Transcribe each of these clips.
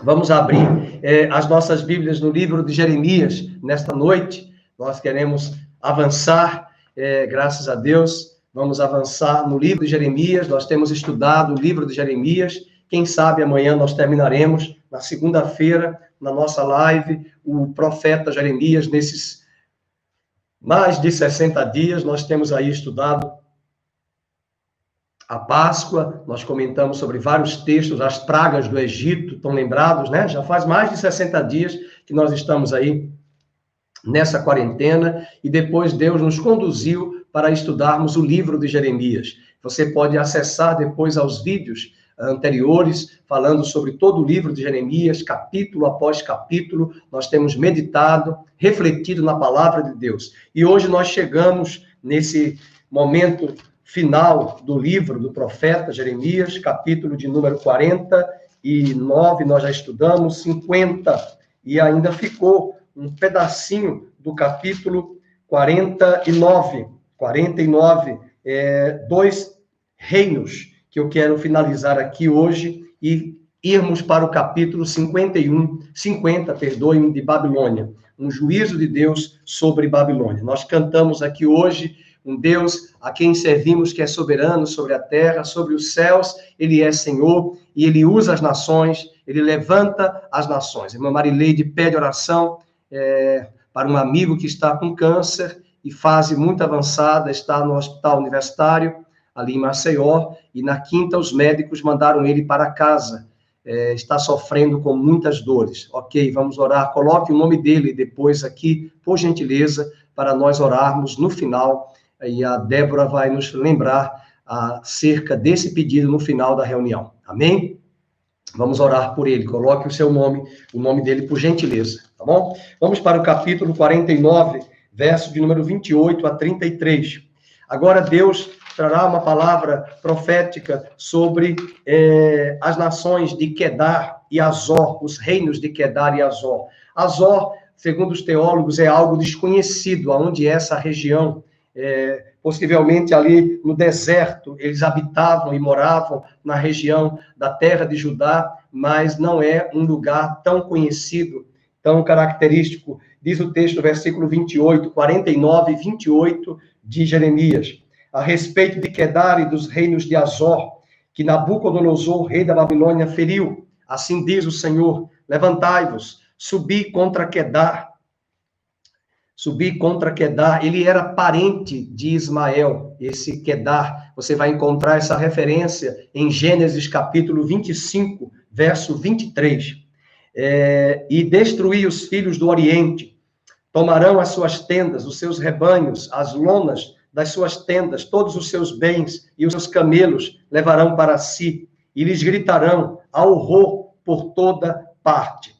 Vamos abrir as nossas Bíblias no livro de Jeremias nesta noite. Nós queremos avançar, graças a Deus, vamos avançar no livro de Jeremias. Nós temos estudado o livro de Jeremias. Quem sabe amanhã nós terminaremos, na segunda-feira, na nossa live, o profeta Jeremias. Nesses mais de 60 dias, nós temos aí estudado a Páscoa, nós comentamos sobre vários textos, as pragas do Egito, estão lembrados, né? Já faz mais de 60 dias que nós estamos aí nessa quarentena, e depois Deus nos conduziu para estudarmos o livro de Jeremias. Você pode acessar depois aos vídeos anteriores, falando sobre todo o livro de Jeremias, capítulo após capítulo, nós temos meditado, refletido na palavra de Deus. E hoje nós chegamos nesse momento final do livro do profeta Jeremias, capítulo de número 49, nós já estudamos, 50, e ainda ficou um pedacinho do capítulo 49, dois reinos, que eu quero finalizar aqui hoje e irmos para o capítulo 50, de Babilônia, um juízo de Deus sobre Babilônia. Nós cantamos aqui hoje um Deus a quem servimos, que é soberano sobre a terra, sobre os céus, ele é Senhor, e ele usa as nações, ele levanta as nações. A irmã Marileide pede oração para um amigo que está com câncer, e fase muito avançada, está no hospital universitário, ali em Maceió, e na quinta os médicos mandaram ele para casa, está sofrendo com muitas dores. Ok, vamos orar, coloque o nome dele depois aqui, por gentileza, para nós orarmos no final. E a Débora vai nos lembrar acerca desse pedido no final da reunião. Amém? Vamos orar por ele. Coloque o seu nome, o nome dele, por gentileza. Tá bom? Vamos para o capítulo 49, verso de número 28 a 33. Agora Deus trará uma palavra profética sobre as nações de Quedar e Azor, os reinos de Quedar e Azor. Azor, segundo os teólogos, é algo desconhecido, aonde é essa região. Possivelmente ali no deserto, eles habitavam e moravam na região da terra de Judá, mas não é um lugar tão conhecido, tão característico. Diz o texto, versículo 28, 49 e 28 de Jeremias, a respeito de Quedar e dos reinos de Azor, que Nabucodonosor, rei da Babilônia, feriu. Assim diz o Senhor, levantai-vos, subi contra Quedar, ele era parente de Ismael, esse Quedar. Você vai encontrar essa referência em Gênesis capítulo 25, verso 23. E destruí os filhos do Oriente, tomarão as suas tendas, os seus rebanhos, as lonas das suas tendas, todos os seus bens e os seus camelos levarão para si, e lhes gritarão a horror por toda parte.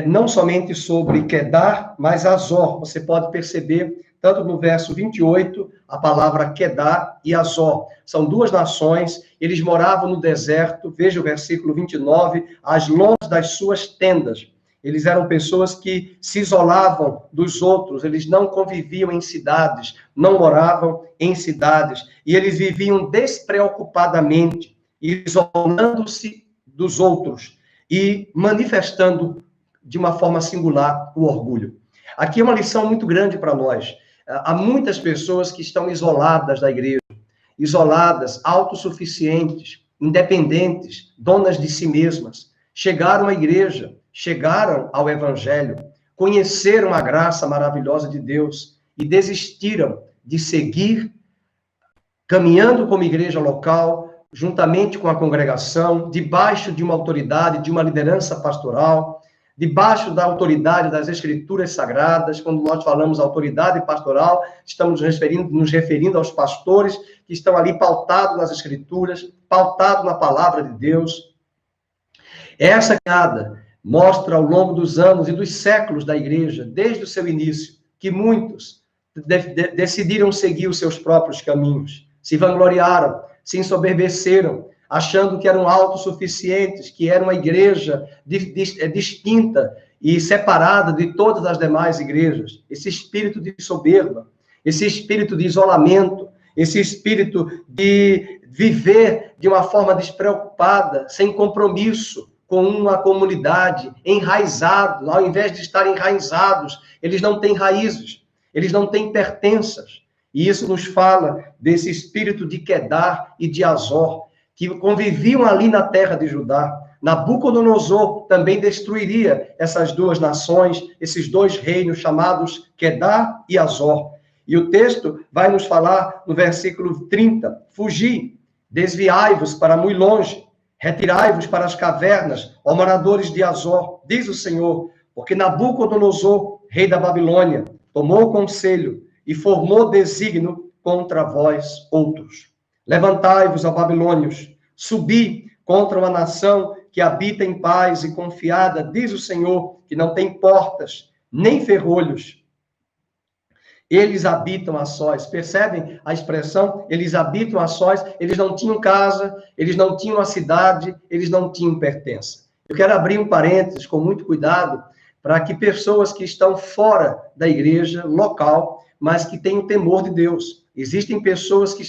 Não somente sobre Quedar, mas Azor. Você pode perceber, tanto no verso 28, a palavra Quedar e Azor. São duas nações, eles moravam no deserto, veja o versículo 29, as lonas das suas tendas. Eles eram pessoas que se isolavam dos outros, eles não conviviam em cidades, não moravam em cidades, e eles viviam despreocupadamente, isolando-se dos outros e manifestando de uma forma singular o orgulho. Aqui é uma lição muito grande para nós. Há muitas pessoas que estão isoladas da igreja, isoladas, autossuficientes, independentes, donas de si mesmas. Chegaram à igreja, chegaram ao evangelho, conheceram a graça maravilhosa de Deus e desistiram de seguir caminhando como igreja local, juntamente com a congregação, debaixo de uma autoridade, de uma liderança pastoral, debaixo da autoridade das Escrituras Sagradas. Quando nós falamos autoridade pastoral, estamos nos referindo aos pastores que estão ali pautados nas Escrituras, pautados na palavra de Deus. Essa caminhada mostra ao longo dos anos e dos séculos da igreja, desde o seu início, que muitos decidiram seguir os seus próprios caminhos, se vangloriaram, se ensoberbeceram, achando que eram autossuficientes, que era uma igreja distinta e separada de todas as demais igrejas. Esse espírito de soberba, esse espírito de isolamento, esse espírito de viver de uma forma despreocupada, sem compromisso com uma comunidade, enraizados, ao invés de estarem enraizados, eles não têm raízes, eles não têm pertenças. E isso nos fala desse espírito de Quedar e de Azor, que conviviam ali na terra de Judá. Nabucodonosor também destruiria essas duas nações, esses dois reinos chamados Quedar e Azor. E o texto vai nos falar no versículo 30, fugi, desviai-vos para muito longe, retirai-vos para as cavernas, ó moradores de Azor, diz o Senhor, porque Nabucodonosor, rei da Babilônia, tomou conselho e formou desígnio contra vós outros. Levantai-vos, ó babilônios, subi contra uma nação que habita em paz e confiada, diz o Senhor, que não tem portas, nem ferrolhos. Eles habitam a sós. Percebem a expressão? Eles habitam a sós. Eles não tinham casa, eles não tinham a cidade, eles não tinham pertença. Eu quero abrir um parênteses com muito cuidado para que pessoas que estão fora da igreja local, mas que têm o temor de Deus. Existem pessoas que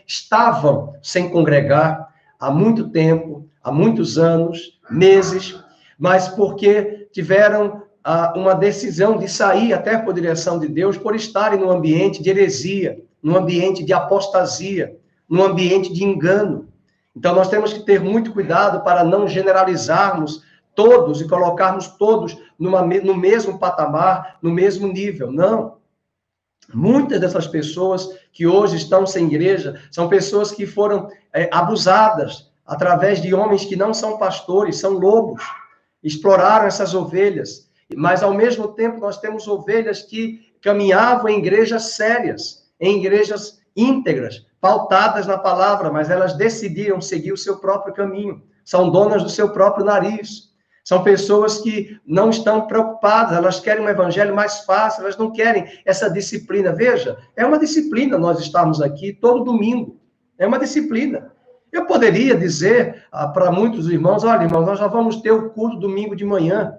estavam sem congregar há muito tempo, há muitos anos, meses, mas porque tiveram uma decisão de sair até por direção de Deus, por estarem num ambiente de heresia, num ambiente de apostasia, num ambiente de engano. Então, nós temos que ter muito cuidado para não generalizarmos todos e colocarmos todos no mesmo patamar, no mesmo nível. Não. Muitas dessas pessoas que hoje estão sem igreja são pessoas que foram abusadas através de homens que não são pastores, são lobos. Exploraram essas ovelhas. Mas, ao mesmo tempo, nós temos ovelhas que caminhavam em igrejas sérias, em igrejas íntegras, pautadas na palavra, mas elas decidiram seguir o seu próprio caminho. São donas do seu próprio nariz. São pessoas que não estão preocupadas, elas querem um evangelho mais fácil, elas não querem essa disciplina. Veja, é uma disciplina nós estarmos aqui todo domingo. É uma disciplina. Eu poderia dizer para muitos irmãos, olha, irmãos, nós já vamos ter o culto domingo de manhã.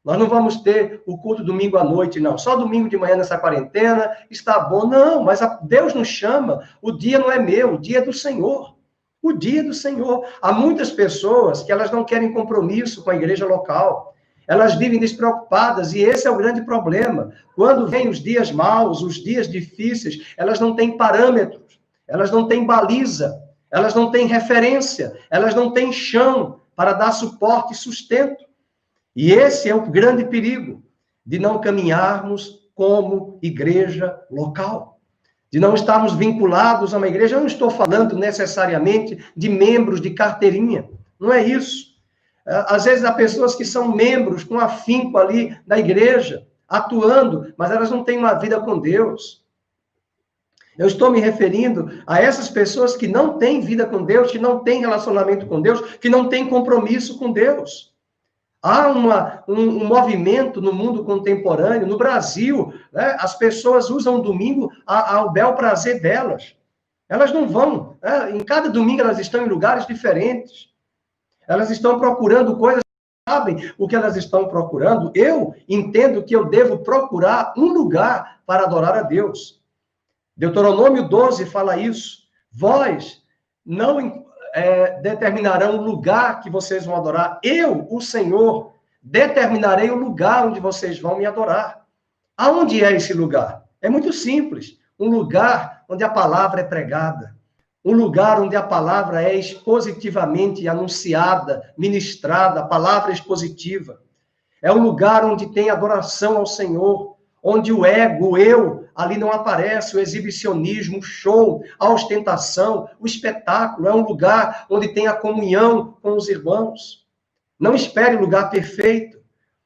Nós não vamos ter o culto domingo à noite, não. Só domingo de manhã nessa quarentena está bom. Não, mas Deus nos chama. O dia não é meu, o dia é do Senhor. O dia do Senhor. Há muitas pessoas que elas não querem compromisso com a igreja local. Elas vivem despreocupadas e esse é o grande problema. Quando vêm os dias maus, os dias difíceis, elas não têm parâmetros, elas não têm baliza, elas não têm referência, elas não têm chão para dar suporte e sustento. E esse é o grande perigo de não caminharmos como igreja local. De não estarmos vinculados a uma igreja. Eu não estou falando necessariamente de membros de carteirinha. Não é isso. Às vezes há pessoas que são membros com afinco ali da igreja, atuando, mas elas não têm uma vida com Deus. Eu estou me referindo a essas pessoas que não têm vida com Deus, que não têm relacionamento com Deus, que não têm compromisso com Deus. Há um movimento no mundo contemporâneo, no Brasil, né? As pessoas usam o domingo ao bel prazer delas. Elas não vão. Em cada domingo elas estão em lugares diferentes. Elas estão procurando coisas, sabem o que elas estão procurando? Eu entendo que eu devo procurar um lugar para adorar a Deus. Deuteronômio 12 fala isso. Vós não determinarão o lugar que vocês vão adorar. Eu, o Senhor, determinarei o lugar onde vocês vão me adorar. Aonde é esse lugar? É muito simples. Um lugar onde a palavra é pregada. Um lugar onde a palavra é expositivamente anunciada, ministrada, a palavra expositiva. É um lugar onde tem adoração ao Senhor, onde o ego, o eu, ali não aparece, o exibicionismo, o show, a ostentação, o espetáculo. É um lugar onde tem a comunhão com os irmãos. Não espere lugar perfeito.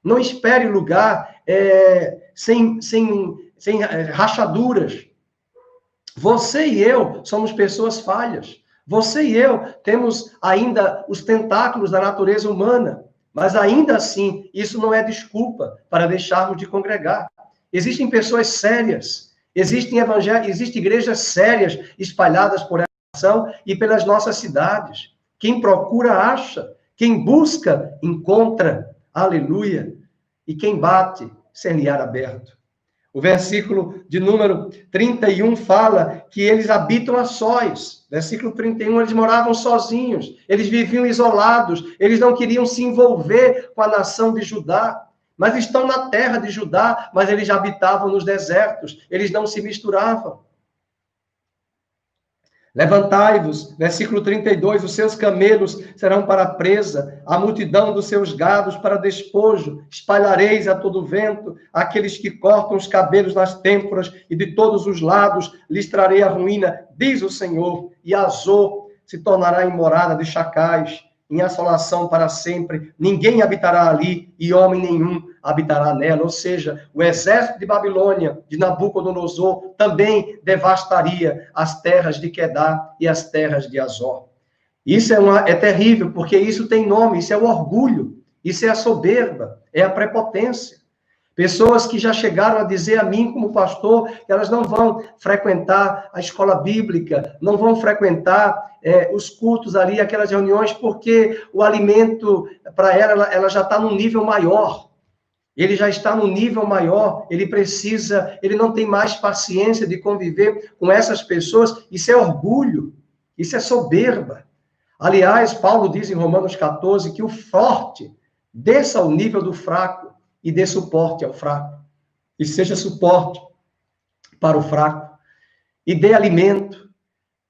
Não espere lugar sem rachaduras. Você e eu somos pessoas falhas. Você e eu temos ainda os tentáculos da natureza humana. Mas ainda assim, isso não é desculpa para deixarmos de congregar. Existem pessoas sérias, existem igrejas sérias espalhadas por essa nação e pelas nossas cidades. Quem procura, acha. Quem busca, encontra. Aleluia. E quem bate, ser-lhe-á aberto. O versículo de número 31 fala que eles habitam a sós. Versículo 31, eles moravam sozinhos, eles viviam isolados, eles não queriam se envolver com a nação de Judá, mas estão na terra de Judá, mas eles já habitavam nos desertos, eles não se misturavam. Levantai-vos, versículo 32, os seus camelos serão para presa, a multidão dos seus gados para despojo, espalhareis a todo vento, aqueles que cortam os cabelos nas têmporas, e de todos os lados lhes trarei a ruína, diz o Senhor, e Azor se tornará em morada de chacais, em assolação para sempre, ninguém habitará ali, e homem nenhum habitará nela. Ou seja, o exército de Babilônia, de Nabucodonosor, também devastaria as terras de Quedar e as terras de Azor. Isso é terrível, porque isso tem nome, isso é o orgulho, isso é a soberba, é a prepotência. Pessoas que já chegaram a dizer a mim, como pastor, que elas não vão frequentar a escola bíblica, não vão frequentar os cultos ali, aquelas reuniões, porque o alimento, para ela já está num nível maior. Ele já está num nível maior, ele não tem mais paciência de conviver com essas pessoas. Isso é orgulho, isso é soberba. Aliás, Paulo diz em Romanos 14 que o forte desça ao nível do fraco e dê suporte ao fraco, e seja suporte para o fraco, e dê alimento.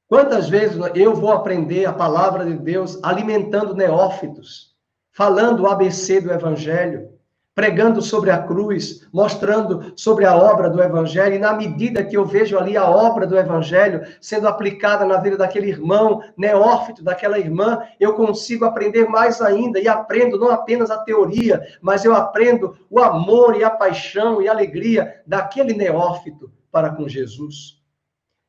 Quantas vezes eu vou aprender a palavra de Deus alimentando neófitos, falando o ABC do Evangelho, pregando sobre a cruz, mostrando sobre a obra do Evangelho, e na medida que eu vejo ali a obra do Evangelho sendo aplicada na vida daquele irmão, neófito, daquela irmã, eu consigo aprender mais ainda, e aprendo não apenas a teoria, mas eu aprendo o amor e a paixão e a alegria daquele neófito para com Jesus.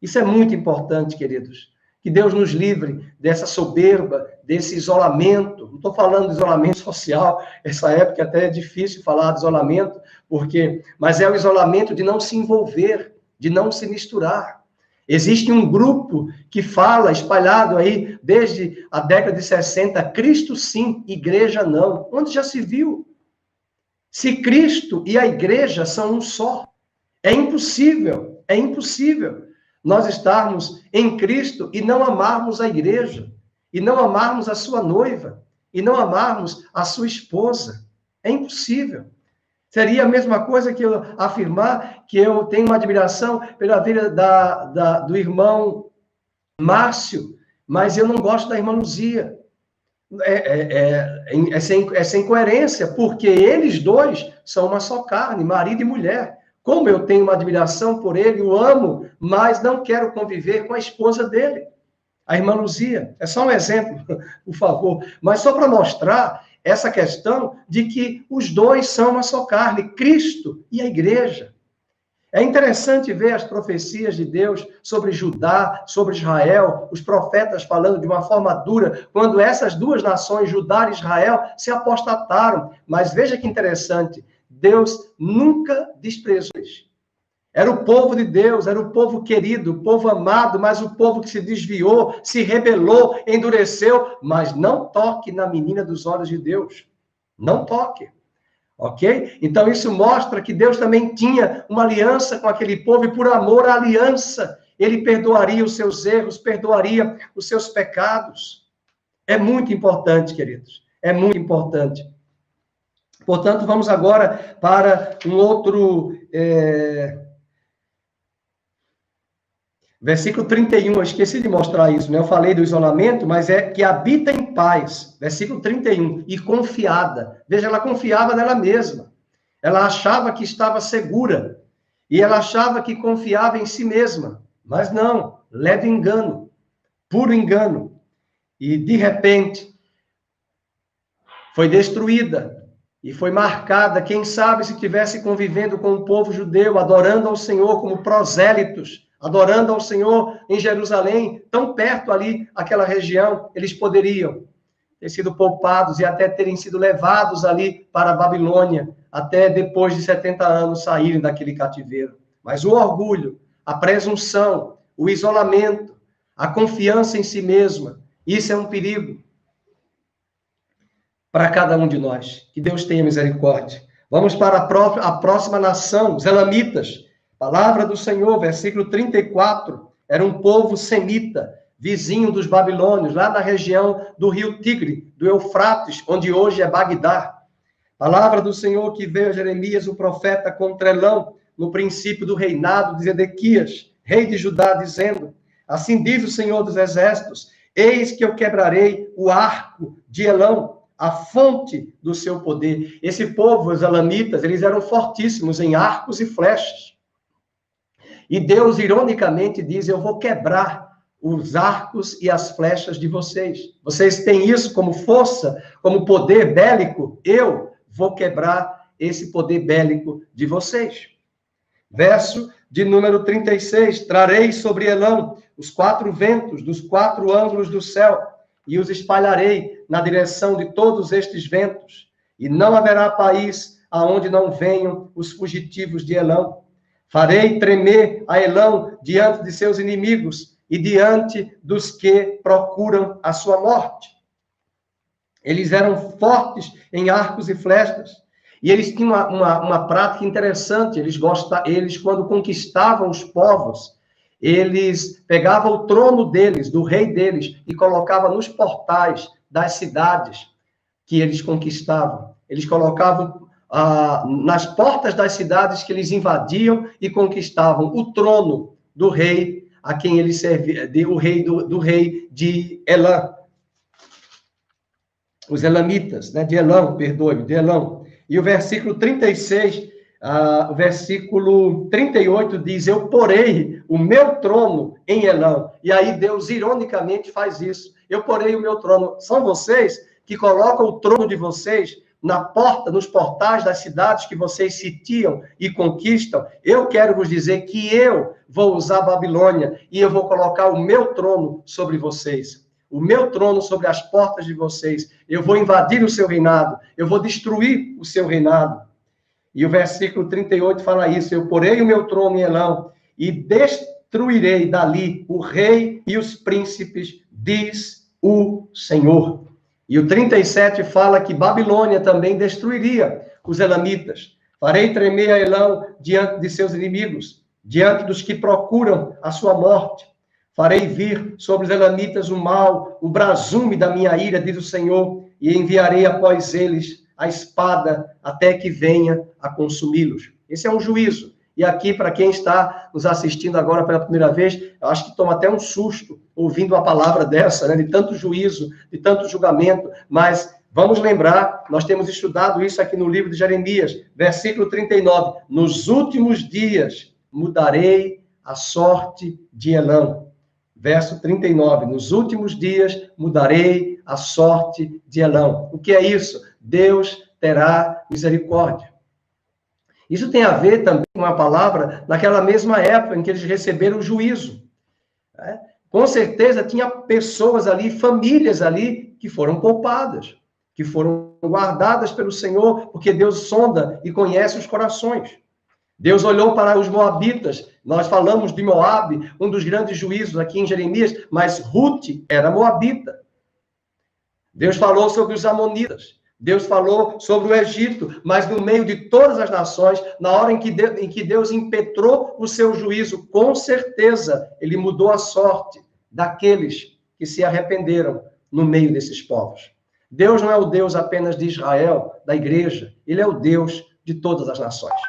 Isso é muito importante, queridos. Que Deus nos livre dessa soberba, desse isolamento. Não estou falando de isolamento social, essa época até é difícil falar de isolamento, mas é o isolamento de não se envolver, de não se misturar. Existe um grupo que fala, espalhado aí, desde a década de 60, Cristo sim, igreja não. Onde já se viu? Se Cristo e a igreja são um só, é impossível nós estarmos em Cristo e não amarmos a igreja, e não amarmos a sua noiva, e não amarmos a sua esposa. É impossível. Seria a mesma coisa que eu afirmar que eu tenho uma admiração pela vida do irmão Márcio, mas eu não gosto da irmã Luzia. É sem coerência, porque eles dois são uma só carne, marido e mulher. Como eu tenho uma admiração por ele, o amo, mas não quero conviver com a esposa dele, a irmã Luzia. É só um exemplo, por favor. Mas só para mostrar essa questão de que os dois são uma só carne, Cristo e a igreja. É interessante ver as profecias de Deus sobre Judá, sobre Israel, os profetas falando de uma forma dura, quando essas duas nações, Judá e Israel, se apostataram. Mas veja que interessante, Deus nunca desprezou eles. Era o povo de Deus, era o povo querido, o povo amado, mas o povo que se desviou, se rebelou, endureceu. Mas não toque na menina dos olhos de Deus. Não toque. Ok? Então isso mostra que Deus também tinha uma aliança com aquele povo, e por amor à aliança, ele perdoaria os seus erros, perdoaria os seus pecados. É muito importante, queridos. É muito importante. Portanto, vamos agora para um outro... Versículo 31, eu esqueci de mostrar isso, né? Eu falei do isolamento, mas é que habita em paz. Versículo 31, e confiada. Veja, ela confiava nela mesma. Ela achava que estava segura. E ela achava que confiava em si mesma. Mas não, leve engano. Puro engano. E, de repente, foi destruída. E foi marcada, quem sabe, se estivesse convivendo com o povo judeu, adorando ao Senhor como prosélitos, adorando ao Senhor em Jerusalém, tão perto ali, aquela região, eles poderiam ter sido poupados e até terem sido levados ali para a Babilônia, até depois de 70 anos saírem daquele cativeiro. Mas o orgulho, a presunção, o isolamento, a confiança em si mesma, isso é um perigo para cada um de nós. Que Deus tenha misericórdia. Vamos para a próxima nação, os elamitas. Palavra do Senhor, versículo 34. Era um povo semita, vizinho dos babilônios, lá na região do rio Tigre, do Eufrates, onde hoje é Bagdá. Palavra do Senhor que veio a Jeremias, o profeta, com trelão, no princípio do reinado de Zedequias, rei de Judá, dizendo: assim diz o Senhor dos Exércitos, eis que eu quebrarei o arco de Elão, a fonte do seu poder. Esse povo, os elamitas, eles eram fortíssimos em arcos e flechas. E Deus, ironicamente, diz: eu vou quebrar os arcos e as flechas de vocês. Vocês têm isso como força, como poder bélico? Eu vou quebrar esse poder bélico de vocês. Verso de número 36, trarei sobre Elão os 4 ventos dos 4 ângulos do céu, e os espalharei na direção de todos estes ventos, e não haverá país aonde não venham os fugitivos de Elão. Farei tremer a Elão diante de seus inimigos e diante dos que procuram a sua morte. Eles eram fortes em arcos e flechas, e eles tinham uma prática interessante. Eles, quando conquistavam os povos, eles pegavam o trono deles, do rei deles, e colocavam nos portais das cidades que eles conquistavam. Eles colocavam nas portas das cidades que eles invadiam e conquistavam o trono do rei a quem eles serviam, do rei de Elã. Os elamitas, né, de Elão, perdoe-me, de Elão. E o versículo 36, o versículo 38 diz: eu porei o meu trono em Elão. E aí Deus, ironicamente, faz isso. Eu porei o meu trono. São vocês que colocam o trono de vocês na porta, nos portais das cidades que vocês sitiam e conquistam. Eu quero vos dizer que eu vou usar a Babilônia e eu vou colocar o meu trono sobre vocês. O meu trono sobre as portas de vocês. Eu vou invadir o seu reinado. Eu vou destruir o seu reinado. E o versículo 38 fala isso: eu porei o meu trono em Elão e destruirei dali o rei e os príncipes, diz o Senhor. E o 37 fala que Babilônia também destruiria os elamitas. Farei tremer a Elão diante de seus inimigos, diante dos que procuram a sua morte. Farei vir sobre os elamitas o mal, o brasume da minha ira, diz o Senhor, e enviarei após eles a espada até que venha a consumi-los. Esse é um juízo. E aqui, para quem está nos assistindo agora pela primeira vez, eu acho que toma até um susto ouvindo uma palavra dessa, né? De tanto juízo, de tanto julgamento. Mas vamos lembrar, nós temos estudado isso aqui no livro de Jeremias, versículo 39. Nos últimos dias mudarei a sorte de Elão. Verso 39. Nos últimos dias mudarei a sorte de Elão. O que é isso? Deus terá misericórdia. Isso tem a ver também com a palavra naquela mesma época em que eles receberam o juízo. Né? Com certeza tinha pessoas ali, famílias ali, que foram poupadas, que foram guardadas pelo Senhor, porque Deus sonda e conhece os corações. Deus olhou para os moabitas. Nós falamos de Moabe, um dos grandes juízos aqui em Jeremias, mas Ruth era moabita. Deus falou sobre os amonitas. Deus falou sobre o Egito, mas no meio de todas as nações, na hora em que Deus impetrou o seu juízo, com certeza, ele mudou a sorte daqueles que se arrependeram no meio desses povos. Deus não é o Deus apenas de Israel, da igreja, ele é o Deus de todas as nações.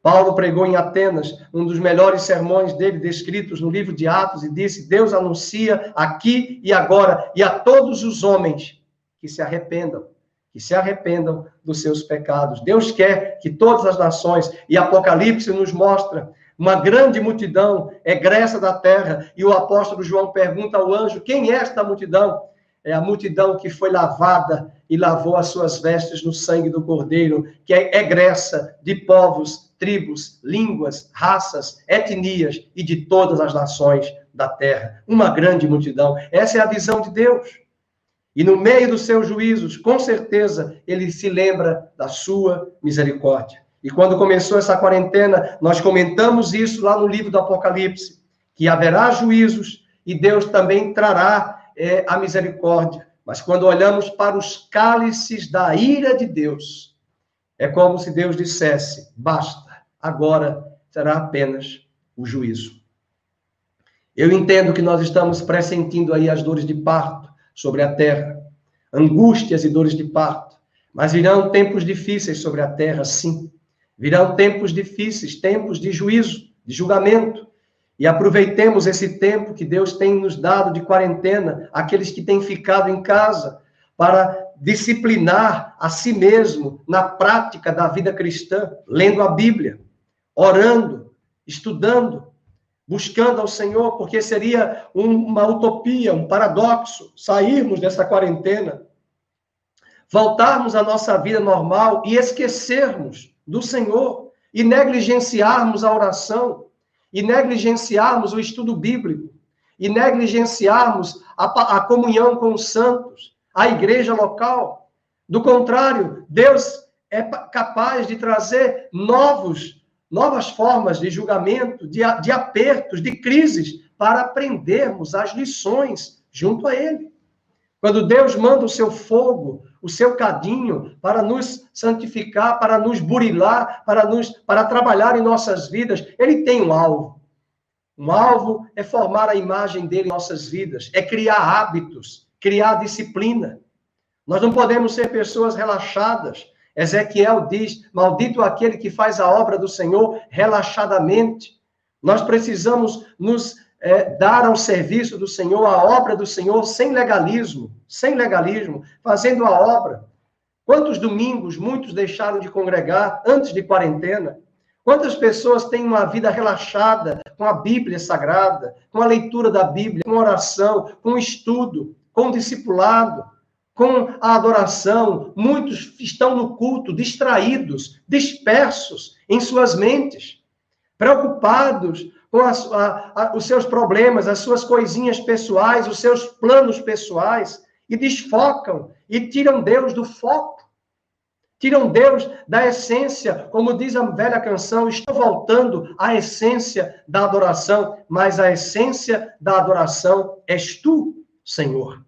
Paulo pregou em Atenas, um dos melhores sermões dele descritos no livro de Atos, e disse: Deus anuncia aqui e agora, e a todos os homens que se arrependam dos seus pecados. Deus quer que todas as nações, e Apocalipse nos mostra uma grande multidão egressa da terra, e o apóstolo João pergunta ao anjo: quem é esta multidão? É a multidão que foi lavada e lavou as suas vestes no sangue do Cordeiro, que é egressa de povos, tribos, línguas, raças, etnias e de todas as nações da terra. Uma grande multidão. Essa é a visão de Deus. E no meio dos seus juízos, com certeza, ele se lembra da sua misericórdia. E quando começou essa quarentena, nós comentamos isso lá no livro do Apocalipse, que haverá juízos e Deus também trará a misericórdia. Mas quando olhamos para os cálices da ira de Deus, É como se Deus dissesse: basta, agora será apenas o juízo. Eu entendo que nós estamos pressentindo aí as dores de parto sobre a terra, angústias e dores de parto, mas virão tempos difíceis sobre a terra, sim. Virão tempos difíceis, tempos de juízo, de julgamento. E aproveitemos esse tempo que Deus tem nos dado de quarentena, aqueles que têm ficado em casa, para disciplinar a si mesmo na prática da vida cristã, lendo a Bíblia, orando, estudando, buscando ao Senhor, porque seria uma utopia, um paradoxo, sairmos dessa quarentena, voltarmos à nossa vida normal e esquecermos do Senhor, e negligenciarmos a oração, e negligenciarmos o estudo bíblico, e negligenciarmos a comunhão com os santos, a igreja local. Do contrário, Deus é capaz de trazer novas formas de julgamento, de apertos, de crises, para aprendermos as lições junto a Ele. Quando Deus manda o seu fogo, o seu cadinho, para nos santificar, para nos burilar, para trabalhar em nossas vidas, Ele tem um alvo. Um alvo é formar a imagem dele em nossas vidas, é criar hábitos, criar disciplina. Nós não podemos ser pessoas relaxadas. Ezequiel diz: maldito aquele que faz a obra do Senhor relaxadamente. Nós precisamos nos dar ao serviço do Senhor, a obra do Senhor, sem legalismo, fazendo a obra. Quantos domingos muitos deixaram de congregar antes de quarentena? Quantas pessoas têm uma vida relaxada com a Bíblia Sagrada, com a leitura da Bíblia, com oração, com estudo, com discipulado, com a adoração? Muitos estão no culto distraídos, dispersos em suas mentes, preocupados com os seus problemas, as suas coisinhas pessoais, os seus planos pessoais, e desfocam e tiram Deus do foco. Tiram Deus da essência, como diz a velha canção: estou voltando à essência da adoração, mas a essência da adoração és tu, Senhor.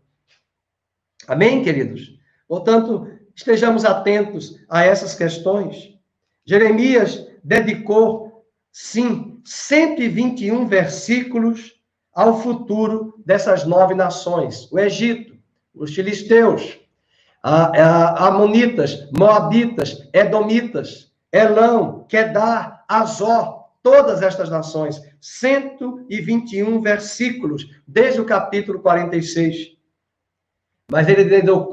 Amém, queridos? Portanto, estejamos atentos a essas questões. Jeremias dedicou, sim, 121 versículos ao futuro dessas 9 nações: o Egito, os filisteus, Amonitas, Moabitas, Edomitas, Elão, Quedar, Azor, todas estas nações. 121 versículos, desde o capítulo 46. Mas ele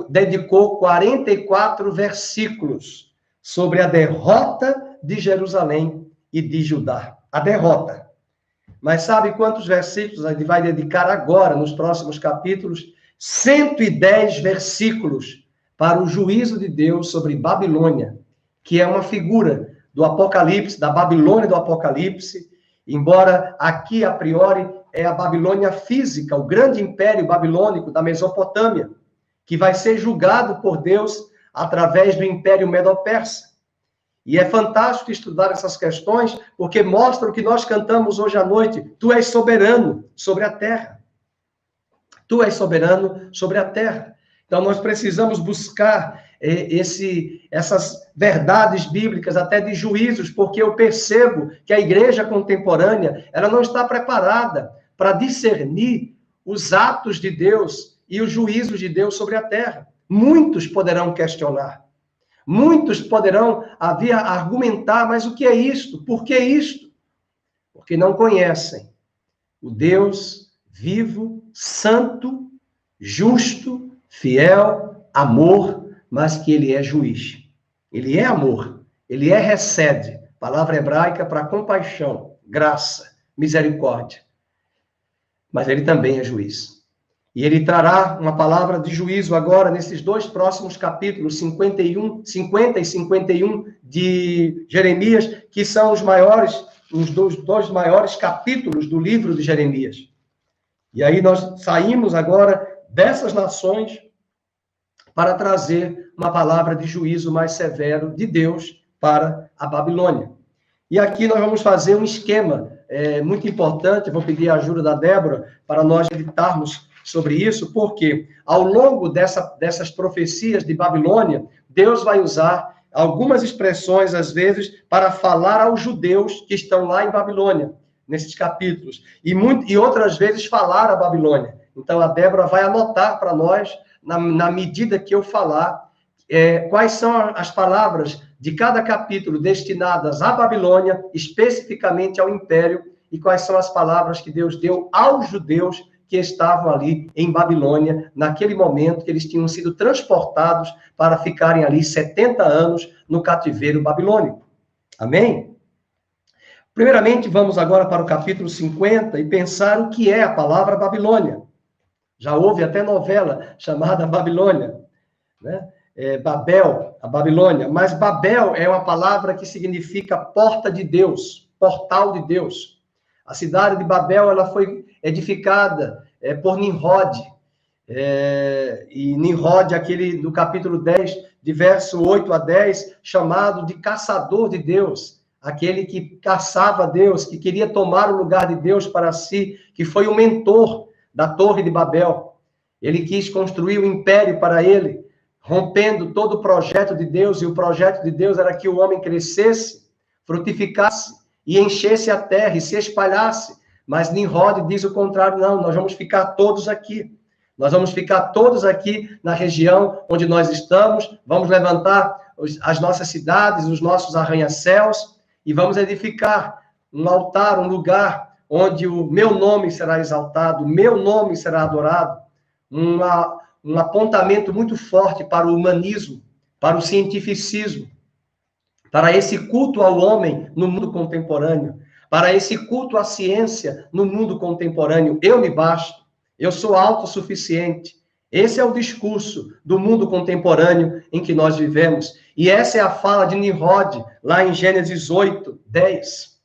dedicou 44 versículos sobre a derrota de Jerusalém e de Judá. A derrota. Mas sabe quantos versículos ele vai dedicar agora, nos próximos capítulos? 110 versículos para o juízo de Deus sobre Babilônia, que é uma figura do Apocalipse, da Babilônia do Apocalipse, embora aqui, a priori, é a Babilônia física, o grande império babilônico da Mesopotâmia, que vai ser julgado por Deus através do Império Medo-Persa. E é fantástico estudar essas questões, porque mostra o que nós cantamos hoje à noite: tu és soberano sobre a terra. Tu és soberano sobre a terra. Então, nós precisamos buscar essas verdades bíblicas, até de juízos, porque eu percebo que a igreja contemporânea, ela não está preparada para discernir os atos de Deus e os juízos de Deus sobre a terra. Muitos poderão questionar. Muitos poderão argumentar: mas o que é isto? Por que isto? Porque não conhecem o Deus vivo, santo, justo, fiel, amor, mas que ele é juiz. Ele é amor, ele recede, palavra hebraica para compaixão, graça, misericórdia. Mas ele também é juiz. E ele trará uma palavra de juízo agora, nesses 2 próximos capítulos, 50 e 51 de Jeremias, que são os dois maiores capítulos do livro de Jeremias. E aí nós saímos agora dessas nações para trazer uma palavra de juízo mais severo de Deus para a Babilônia. E aqui nós vamos fazer um esquema muito importante. Vou pedir a ajuda da Débora para nós meditarmos sobre isso, porque ao longo dessas profecias de Babilônia, Deus vai usar algumas expressões, às vezes, para falar aos judeus que estão lá em Babilônia, nesses capítulos. E outras vezes falar a Babilônia. Então, a Débora vai anotar para nós, na medida que eu falar, quais são as palavras de cada capítulo destinadas à Babilônia, especificamente ao Império, e quais são as palavras que Deus deu aos judeus que estavam ali em Babilônia, naquele momento que eles tinham sido transportados para ficarem ali 70 anos no cativeiro babilônico. Amém? Primeiramente, vamos agora para o capítulo 50 e pensar o que é a palavra Babilônia. Já houve até novela chamada Babilônia, né? Babel, a Babilônia. Mas Babel é uma palavra que significa porta de Deus, portal de Deus. A cidade de Babel, ela foi edificada por Nimrod. E Nimrod, aquele do capítulo 10, de verso 8 a 10, chamado de caçador de Deus. Aquele que caçava Deus, que queria tomar o lugar de Deus para si, que foi o mentor da Torre de Babel. Ele quis construir um império para ele, rompendo todo o projeto de Deus, e o projeto de Deus era que o homem crescesse, frutificasse, e enchesse a terra, e se espalhasse. Mas Nimrod diz o contrário: não, nós vamos ficar todos aqui. Nós vamos ficar todos aqui na região onde nós estamos, vamos levantar as nossas cidades, os nossos arranha-céus, e vamos edificar um altar, um lugar onde o meu nome será exaltado, o meu nome será adorado. Um apontamento muito forte para o humanismo, para o cientificismo, para esse culto ao homem no mundo contemporâneo, para esse culto à ciência no mundo contemporâneo. Eu me basto, eu sou autossuficiente. Esse é o discurso do mundo contemporâneo em que nós vivemos. E essa é a fala de Nimrod, lá em Gênesis 8, 10.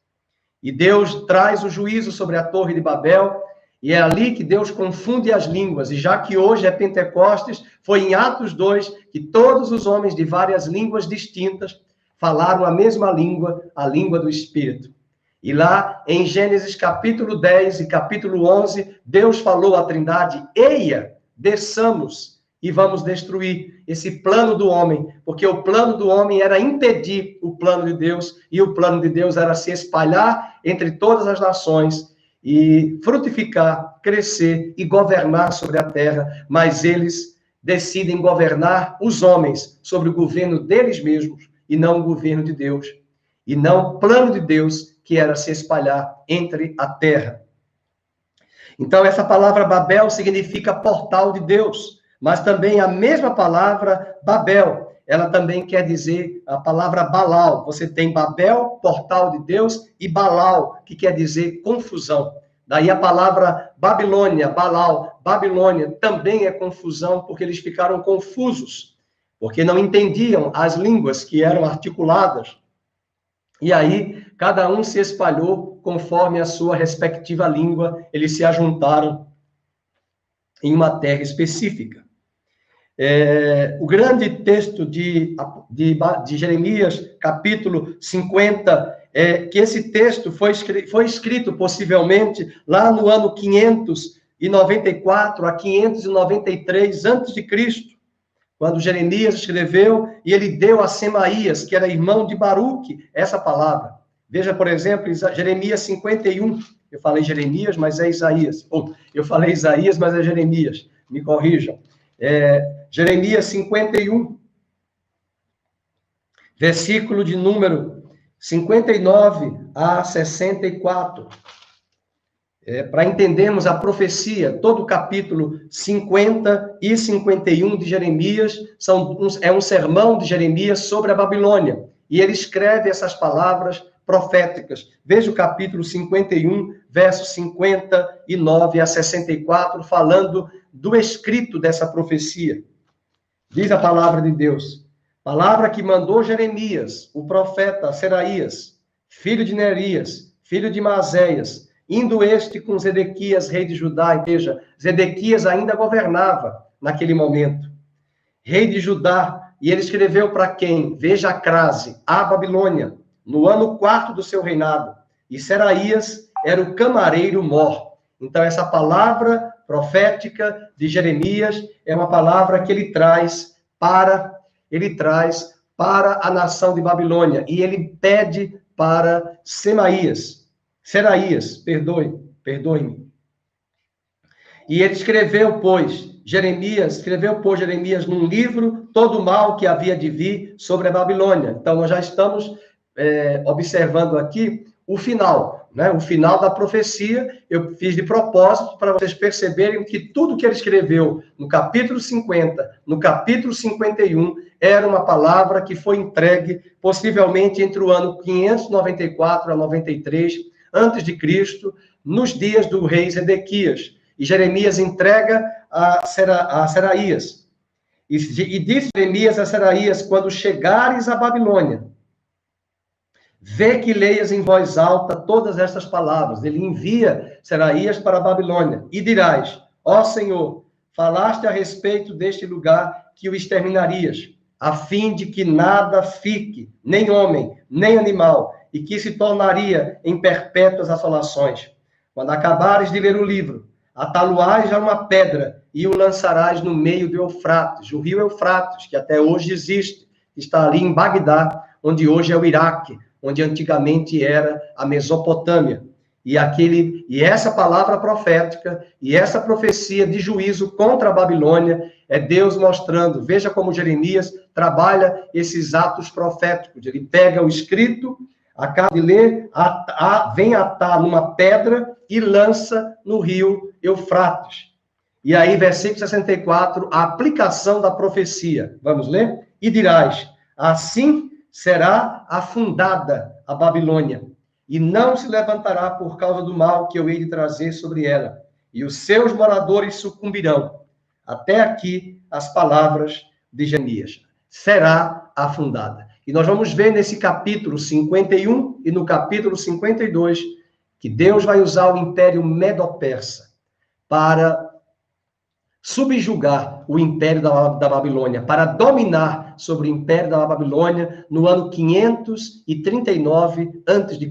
E Deus traz o juízo sobre a Torre de Babel, e é ali que Deus confunde as línguas. E já que hoje é Pentecostes, foi em Atos 2 que todos os homens de várias línguas distintas falaram a mesma língua, a língua do Espírito. E lá, em Gênesis capítulo 10 e capítulo 11, Deus falou à Trindade: eia, desçamos e vamos destruir esse plano do homem, porque o plano do homem era impedir o plano de Deus, e o plano de Deus era se espalhar entre todas as nações e frutificar, crescer e governar sobre a terra, mas eles decidem governar os homens sobre o governo deles mesmos, e não o governo de Deus, e não o plano de Deus, que era se espalhar entre a terra. Então, essa palavra Babel significa portal de Deus, mas também a mesma palavra Babel, ela também quer dizer a palavra Balal. Você tem Babel, portal de Deus, e Balal, que quer dizer confusão. Daí a palavra Babilônia, Balal, Babilônia, também é confusão, porque eles ficaram confusos, porque não entendiam as línguas que eram articuladas. E aí, cada um se espalhou conforme a sua respectiva língua, eles se ajuntaram em uma terra específica. O grande texto de Jeremias, capítulo 50, que esse texto foi escrito possivelmente lá no ano 594 a 593 a.C., quando Jeremias escreveu, e ele deu a Semaías, que era irmão de Baruque, essa palavra. Veja, por exemplo, Jeremias 51. Eu falei Jeremias, mas é Isaías. Eu falei Isaías, mas é Jeremias. Me corrijam. Jeremias 51, versículo de número 59 a 64. Para entendermos a profecia, todo o capítulo 50 e 51 de Jeremias é um sermão de Jeremias sobre a Babilônia. E ele escreve essas palavras proféticas. Veja o capítulo 51, versos 59 a 64, falando do escrito dessa profecia. Diz a palavra de Deus: palavra que mandou Jeremias, o profeta Seraías, filho de Nerias, filho de Maséias, indo este com Zedequias, rei de Judá. Veja, Zedequias ainda governava naquele momento, rei de Judá, e ele escreveu para quem? Veja a crase: a Babilônia, no ano 4º do seu reinado, e Seraías era o camareiro-mor. Então, essa palavra profética de Jeremias é uma palavra que ele traz para a nação de Babilônia, e ele pede para Seraías, perdoe-me. E ele escreveu, pois, Jeremias num livro todo o mal que havia de vir sobre a Babilônia. Então, nós já estamos observando aqui o final, né? O final da profecia. Eu fiz de propósito para vocês perceberem que tudo que ele escreveu no capítulo 50, no capítulo 51, era uma palavra que foi entregue possivelmente entre o ano 594 a 93 antes de Cristo, nos dias do rei Zedequias. E Jeremias entrega a Seraías. E disse Jeremias a Seraías: quando chegares à Babilônia, vê que leias em voz alta todas estas palavras. Ele envia Seraías para a Babilônia. E dirás: ó Senhor, falaste a respeito deste lugar que o exterminarias, a fim de que nada fique, nem homem, nem animal, e que se tornaria em perpétuas assolações. Quando acabares de ler o livro, atá-lo-ás a uma pedra e o lançarás no meio do Eufrates, o rio Eufrates, que até hoje existe, está ali em Bagdá, onde hoje é o Iraque, onde antigamente era a Mesopotâmia. E essa palavra profética e essa profecia de juízo contra a Babilônia é Deus mostrando. Veja como Jeremias trabalha esses atos proféticos. Ele pega o escrito, acaba de ler, vem atar numa pedra e lança no rio Eufrates. E aí, versículo 64, a aplicação da profecia. Vamos ler? E dirás: assim será afundada a Babilônia, e não se levantará por causa do mal que eu hei de trazer sobre ela, e os seus moradores sucumbirão. Até aqui as palavras de Jeremias. Será afundada. E nós vamos ver nesse capítulo 51 e no capítulo 52 que Deus vai usar o Império Medo-Persa para subjugar o Império da Babilônia, para dominar sobre o Império da Babilônia no ano 539 a.C.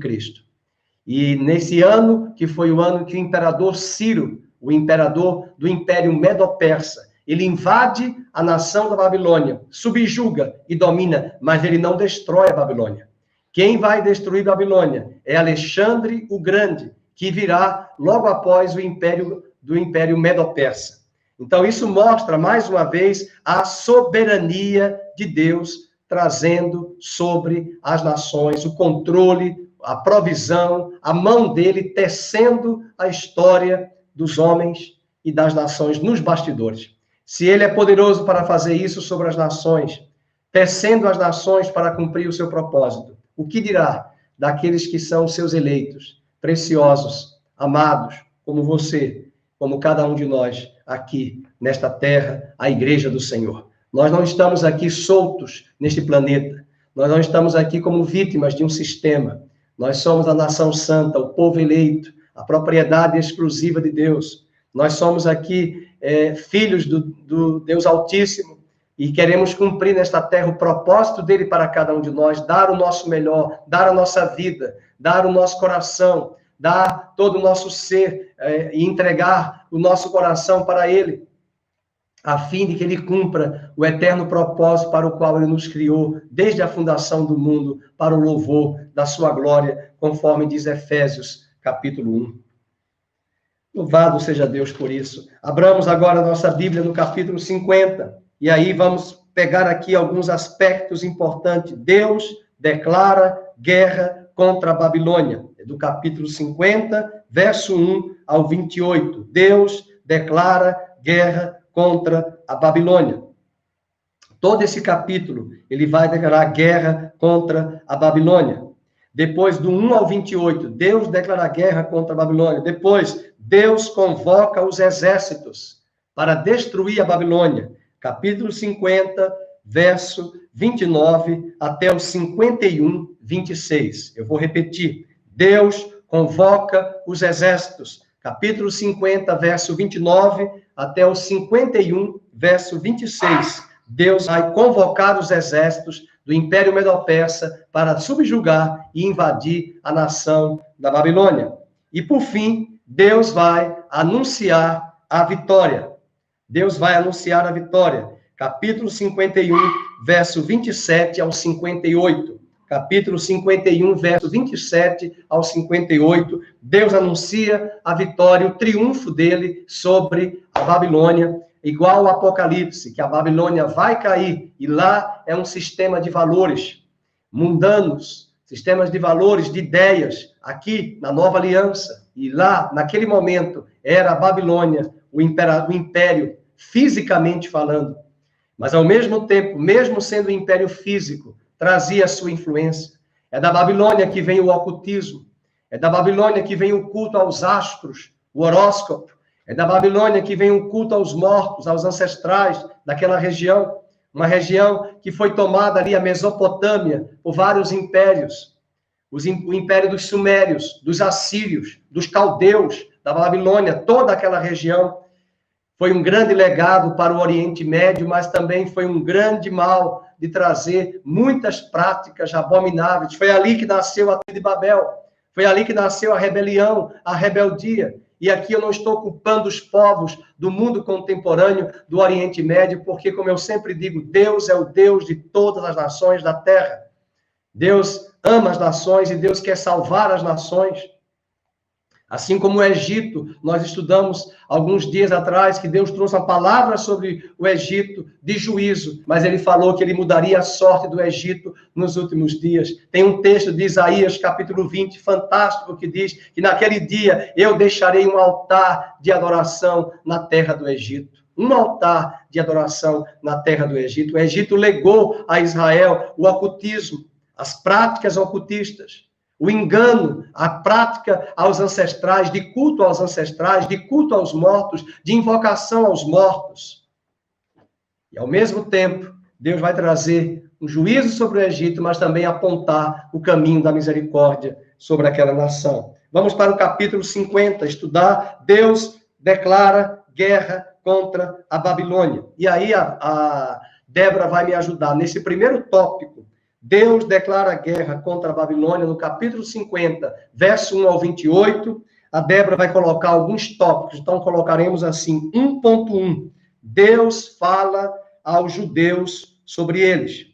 E nesse ano, que foi o ano que o imperador Ciro, o imperador do Império Medo-Persa, ele invade a nação da Babilônia, subjuga e domina, mas ele não destrói a Babilônia. Quem vai destruir a Babilônia é Alexandre o Grande, que virá logo após o Império Medo-Persa. Então, isso mostra, mais uma vez, a soberania de Deus trazendo sobre as nações o controle, a provisão, a mão dele tecendo a história dos homens e das nações nos bastidores. Se ele é poderoso para fazer isso sobre as nações, tecendo as nações para cumprir o seu propósito, o que dirá daqueles que são seus eleitos, preciosos, amados, como você, como cada um de nós aqui nesta terra, a igreja do Senhor? Nós não estamos aqui soltos neste planeta. Nós não estamos aqui como vítimas de um sistema. Nós somos a nação santa, o povo eleito, a propriedade exclusiva de Deus. Nós somos aqui filhos do Deus Altíssimo e queremos cumprir nesta terra o propósito dele para cada um de nós, dar o nosso melhor, dar a nossa vida, dar o nosso coração, dar todo o nosso ser e entregar o nosso coração para ele, a fim de que ele cumpra o eterno propósito para o qual ele nos criou desde a fundação do mundo, para o louvor da sua glória, conforme diz Efésios, capítulo 1. Louvado seja Deus por isso. Abramos agora a nossa Bíblia no capítulo 50, e aí vamos pegar aqui alguns aspectos importantes. Deus declara guerra contra a Babilônia. Do capítulo 50, verso 1 ao 28. Deus declara guerra contra a Babilônia. Todo esse capítulo, ele vai declarar guerra contra a Babilônia. Depois, do 1 ao 28, Deus declara guerra contra a Babilônia. Depois, Deus convoca os exércitos para destruir a Babilônia. Capítulo 50, verso 29 até o 51, 26. Eu vou repetir. Deus convoca os exércitos. Capítulo 50, verso 29 até o 51, verso 26. Deus vai convocar os exércitos do Império Medo-Persa para subjugar e invadir a nação da Babilônia. E, por fim, Deus vai anunciar a vitória. Deus vai anunciar a vitória. capítulo 51, verso 27 ao 58. Capítulo 51, verso 27 ao 58, Deus anuncia a vitória, o triunfo dele sobre a Babilônia, igual ao Apocalipse, que a Babilônia vai cair, e lá é um sistema de valores mundanos, sistemas de valores, de ideias, aqui na Nova Aliança, e lá, naquele momento, era a Babilônia, o império, fisicamente falando, mas ao mesmo tempo, mesmo sendo um império físico, trazia a sua influência. É da Babilônia que vem o ocultismo, é da Babilônia que vem o culto aos astros, o horóscopo, é da Babilônia que vem o culto aos mortos, aos ancestrais daquela região, uma região que foi tomada ali, a Mesopotâmia, por vários impérios, o império dos sumérios, dos assírios, dos caldeus, da Babilônia, toda aquela região. Foi um grande legado para o Oriente Médio, mas também foi um grande mal de trazer muitas práticas abomináveis. Foi ali que nasceu a Torre de Babel, foi ali que nasceu a rebelião, a rebeldia. E aqui eu não estou culpando os povos do mundo contemporâneo, do Oriente Médio, porque, como eu sempre digo, Deus é o Deus de todas as nações da terra. Deus ama as nações e Deus quer salvar as nações. Assim como o Egito, nós estudamos alguns dias atrás que Deus trouxe uma palavra sobre o Egito de juízo, mas ele falou que ele mudaria a sorte do Egito nos últimos dias. Tem um texto de Isaías, capítulo 20, fantástico, que diz que naquele dia eu deixarei um altar de adoração na terra do Egito. Um altar de adoração na terra do Egito. O Egito legou a Israel o ocultismo, as práticas ocultistas. O engano, a prática aos ancestrais, de culto aos ancestrais, de culto aos mortos, de invocação aos mortos. E, ao mesmo tempo, Deus vai trazer um juízo sobre o Egito, mas também apontar o caminho da misericórdia sobre aquela nação. Vamos para o capítulo 50, estudar. Deus declara guerra contra a Babilônia. E aí a Débora vai me ajudar nesse primeiro tópico. Deus declara guerra contra a Babilônia no capítulo 50, verso 1 ao 28. A Débora vai colocar alguns tópicos, então colocaremos assim, 1.1. Deus fala aos judeus sobre eles.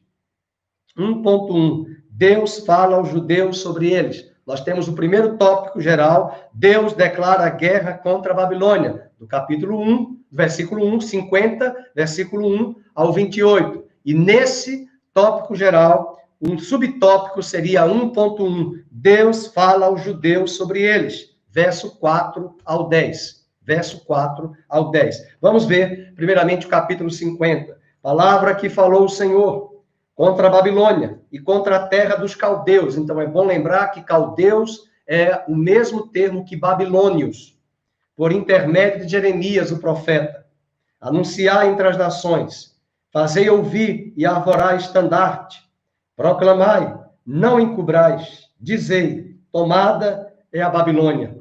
1.1. Deus fala aos judeus sobre eles. Nós temos o primeiro tópico geral, Deus declara guerra contra a Babilônia, do capítulo 1, versículo 1, 50, versículo 1 ao 28. E nesse tópico geral, um subtópico seria 1.1. Deus fala aos judeus sobre eles. Verso 4 ao 10. Verso 4 ao 10. Vamos ver, primeiramente, o capítulo 50. Palavra que falou o Senhor contra a Babilônia e contra a terra dos caldeus. Então, é bom lembrar que caldeus é o mesmo termo que babilônios, por intermédio de Jeremias, o profeta. Anunciar entre as nações. Fazei ouvir e arvorar estandarte. Proclamai, não encubrais. Dizei, tomada é a Babilônia.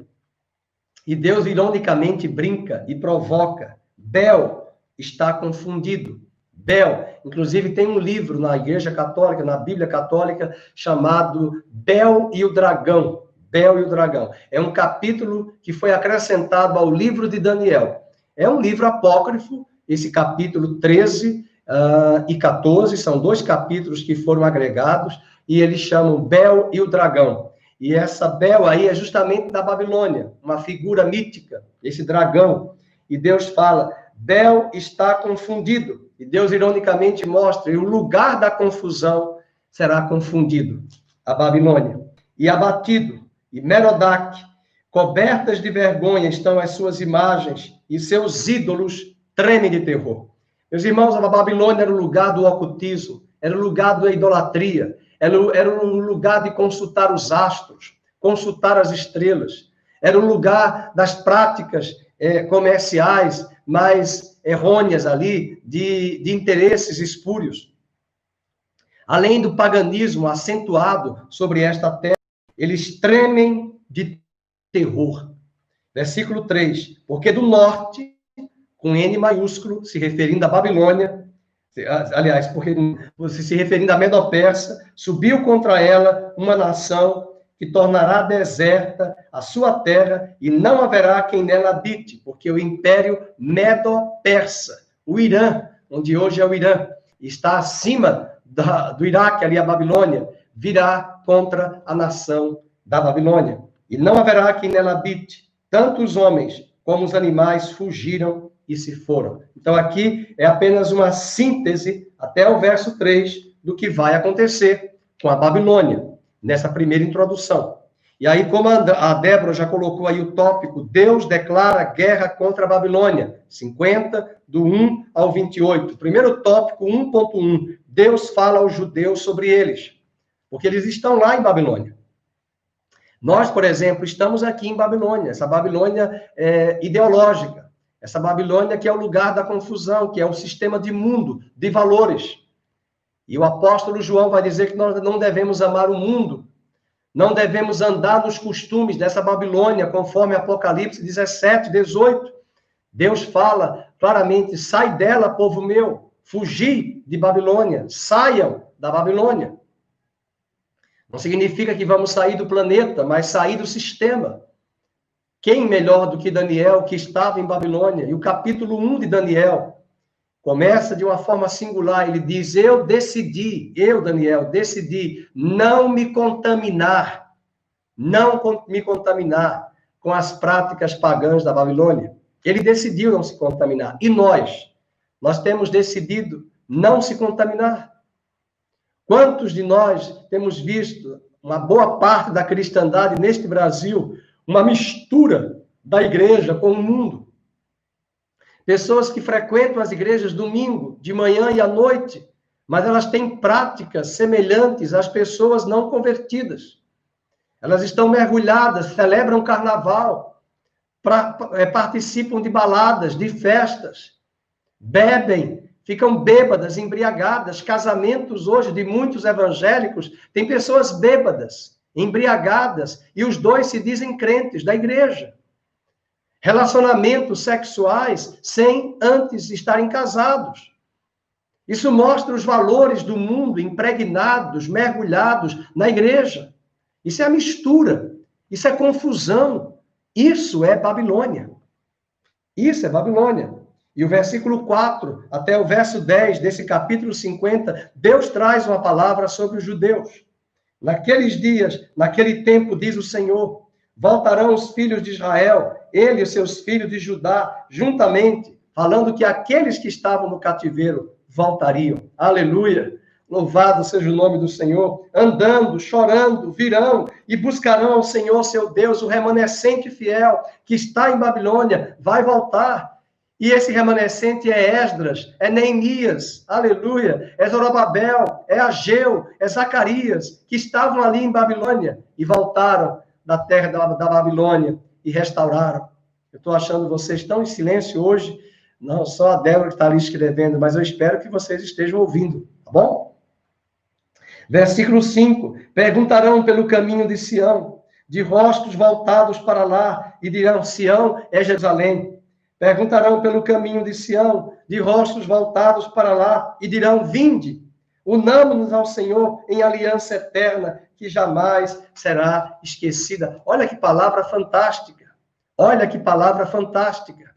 E Deus, ironicamente, brinca e provoca. Bel está confundido. Bel, inclusive tem um livro na Igreja Católica, na Bíblia Católica, chamado Bel e o Dragão. Bel e o Dragão. É um capítulo que foi acrescentado ao livro de Daniel. É um livro apócrifo, esse capítulo 13 e 14, são dois capítulos que foram agregados, e eles chamam Bel e o Dragão. E essa Bel aí é justamente da Babilônia, uma figura mítica, esse dragão. E Deus fala, Bel está confundido. E Deus, ironicamente, mostra, e o lugar da confusão será confundido, a Babilônia. E abatido, e Merodach, cobertas de vergonha estão as suas imagens, e seus ídolos tremem de terror. Meus irmãos, a Babilônia era o lugar do ocultismo, era o lugar da idolatria, era um lugar de consultar os astros, consultar as estrelas, era um lugar das práticas comerciais mais errôneas ali, de interesses espúrios. Além do paganismo acentuado sobre esta terra, eles tremem de terror. Versículo 3, porque do norte, com N maiúsculo, se referindo à Babilônia, aliás, porque se referindo à Medo-Persa, subiu contra ela uma nação que tornará deserta a sua terra e não haverá quem nela habite, porque o império Medo-Persa, o Irã, onde hoje é o Irã, está acima do Iraque, ali a Babilônia, virá contra a nação da Babilônia. E não haverá quem nela habite. Tanto os homens como os animais fugiram e se foram. Então, aqui é apenas uma síntese, até o verso 3, do que vai acontecer com a Babilônia, nessa primeira introdução. E aí, como a Débora já colocou aí o tópico, Deus declara guerra contra a Babilônia, 50, do 1 ao 28. Primeiro tópico, 1.1, Deus fala aos judeus sobre eles, porque eles estão lá em Babilônia. Nós, por exemplo, estamos aqui em Babilônia, essa Babilônia ideológica, essa Babilônia que é o lugar da confusão, que é o sistema de mundo, de valores. E o apóstolo João vai dizer que nós não devemos amar o mundo, não devemos andar nos costumes dessa Babilônia, conforme Apocalipse 17, 18. Deus fala claramente, sai dela, povo meu, fugi de Babilônia, saiam da Babilônia. Não significa que vamos sair do planeta, mas sair do sistema. Quem melhor do que Daniel, que estava em Babilônia? E o capítulo 1 de Daniel começa de uma forma singular. Ele diz, eu, Daniel, decidi não me contaminar com as práticas pagãs da Babilônia. Ele decidiu não se contaminar. E nós temos decidido não se contaminar. Quantos de nós temos visto, uma boa parte da cristandade neste Brasil, uma mistura da igreja com o mundo? Pessoas que frequentam as igrejas domingo, de manhã e à noite, mas elas têm práticas semelhantes às pessoas não convertidas. Elas estão mergulhadas, celebram carnaval, participam de baladas, de festas, bebem, ficam bêbadas, embriagadas. Casamentos hoje de muitos evangélicos, tem pessoas bêbadas, embriagadas, e os dois se dizem crentes da igreja. Relacionamentos sexuais sem antes estarem casados. Isso mostra os valores do mundo impregnados, mergulhados na igreja. Isso é a mistura, isso é confusão, isso é Babilônia. Isso é Babilônia. E o versículo 4 até o verso 10 desse capítulo 50, Deus traz uma palavra sobre os judeus. Naqueles dias, naquele tempo, diz o Senhor, voltarão os filhos de Israel, ele e os seus filhos de Judá, juntamente, falando que aqueles que estavam no cativeiro voltariam. Aleluia! Louvado seja o nome do Senhor. Andando, chorando, virão e buscarão ao Senhor, seu Deus, o remanescente fiel que está em Babilônia, vai voltar. E esse remanescente é Esdras, é Neemias, aleluia, é Zorobabel, é Ageu, é Zacarias, que estavam ali em Babilônia e voltaram da terra da Babilônia e restauraram. Eu estou achando vocês tão em silêncio hoje, não só a Débora que está ali escrevendo, mas eu espero que vocês estejam ouvindo, tá bom? Versículo 5, perguntarão pelo caminho de Sião, de rostos voltados para lá, e dirão, Sião é Jerusalém. Perguntarão pelo caminho de Sião, de rostos voltados para lá, e dirão, vinde, unamo-nos ao Senhor em aliança eterna, que jamais será esquecida. Olha que palavra fantástica. Olha que palavra fantástica.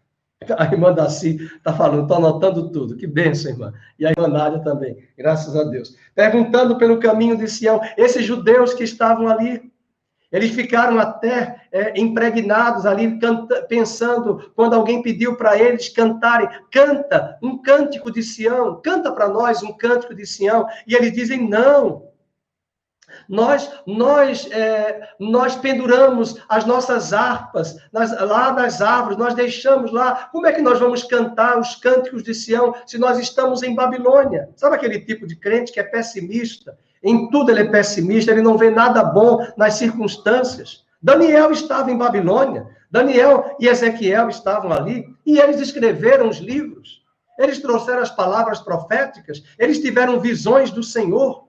A irmã Daci está falando, estou anotando tudo. Que bênção, irmã. E a irmã Nádia também, graças a Deus. Perguntando pelo caminho de Sião, esses judeus que estavam ali, eles ficaram até impregnados ali, pensando, quando alguém pediu para eles cantarem, canta um cântico de Sião, canta para nós um cântico de Sião, e eles dizem, não, nós penduramos as nossas harpas lá nas árvores, nós deixamos lá, como é que nós vamos cantar os cânticos de Sião se nós estamos em Babilônia? Sabe aquele tipo de crente que é pessimista? Em tudo ele é pessimista, ele não vê nada bom nas circunstâncias. Daniel estava em Babilônia, Daniel e Ezequiel estavam ali, e eles escreveram os livros, eles trouxeram as palavras proféticas, eles tiveram visões do Senhor.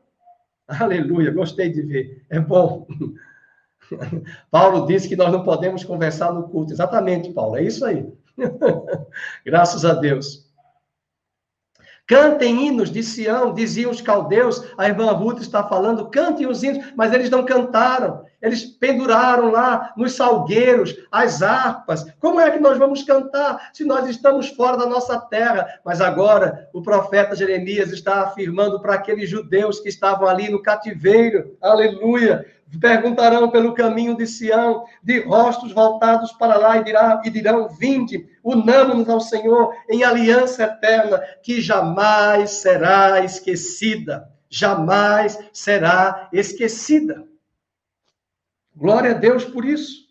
Aleluia, gostei de ver, é bom. Paulo disse que nós não podemos conversar no culto. Exatamente, Paulo, é isso aí. Graças a Deus. Cantem hinos de Sião, diziam os caldeus. A irmã Ruth está falando, cantem os hinos, mas eles não cantaram. Eles penduraram lá nos salgueiros as harpas. Como é que nós vamos cantar se nós estamos fora da nossa terra? Mas agora o profeta Jeremias está afirmando para aqueles judeus que estavam ali no cativeiro, aleluia, perguntarão pelo caminho de Sião, de rostos voltados para lá, e dirão, vinde, unamo-nos ao Senhor em aliança eterna, que jamais será esquecida. Jamais será esquecida. Glória a Deus por isso.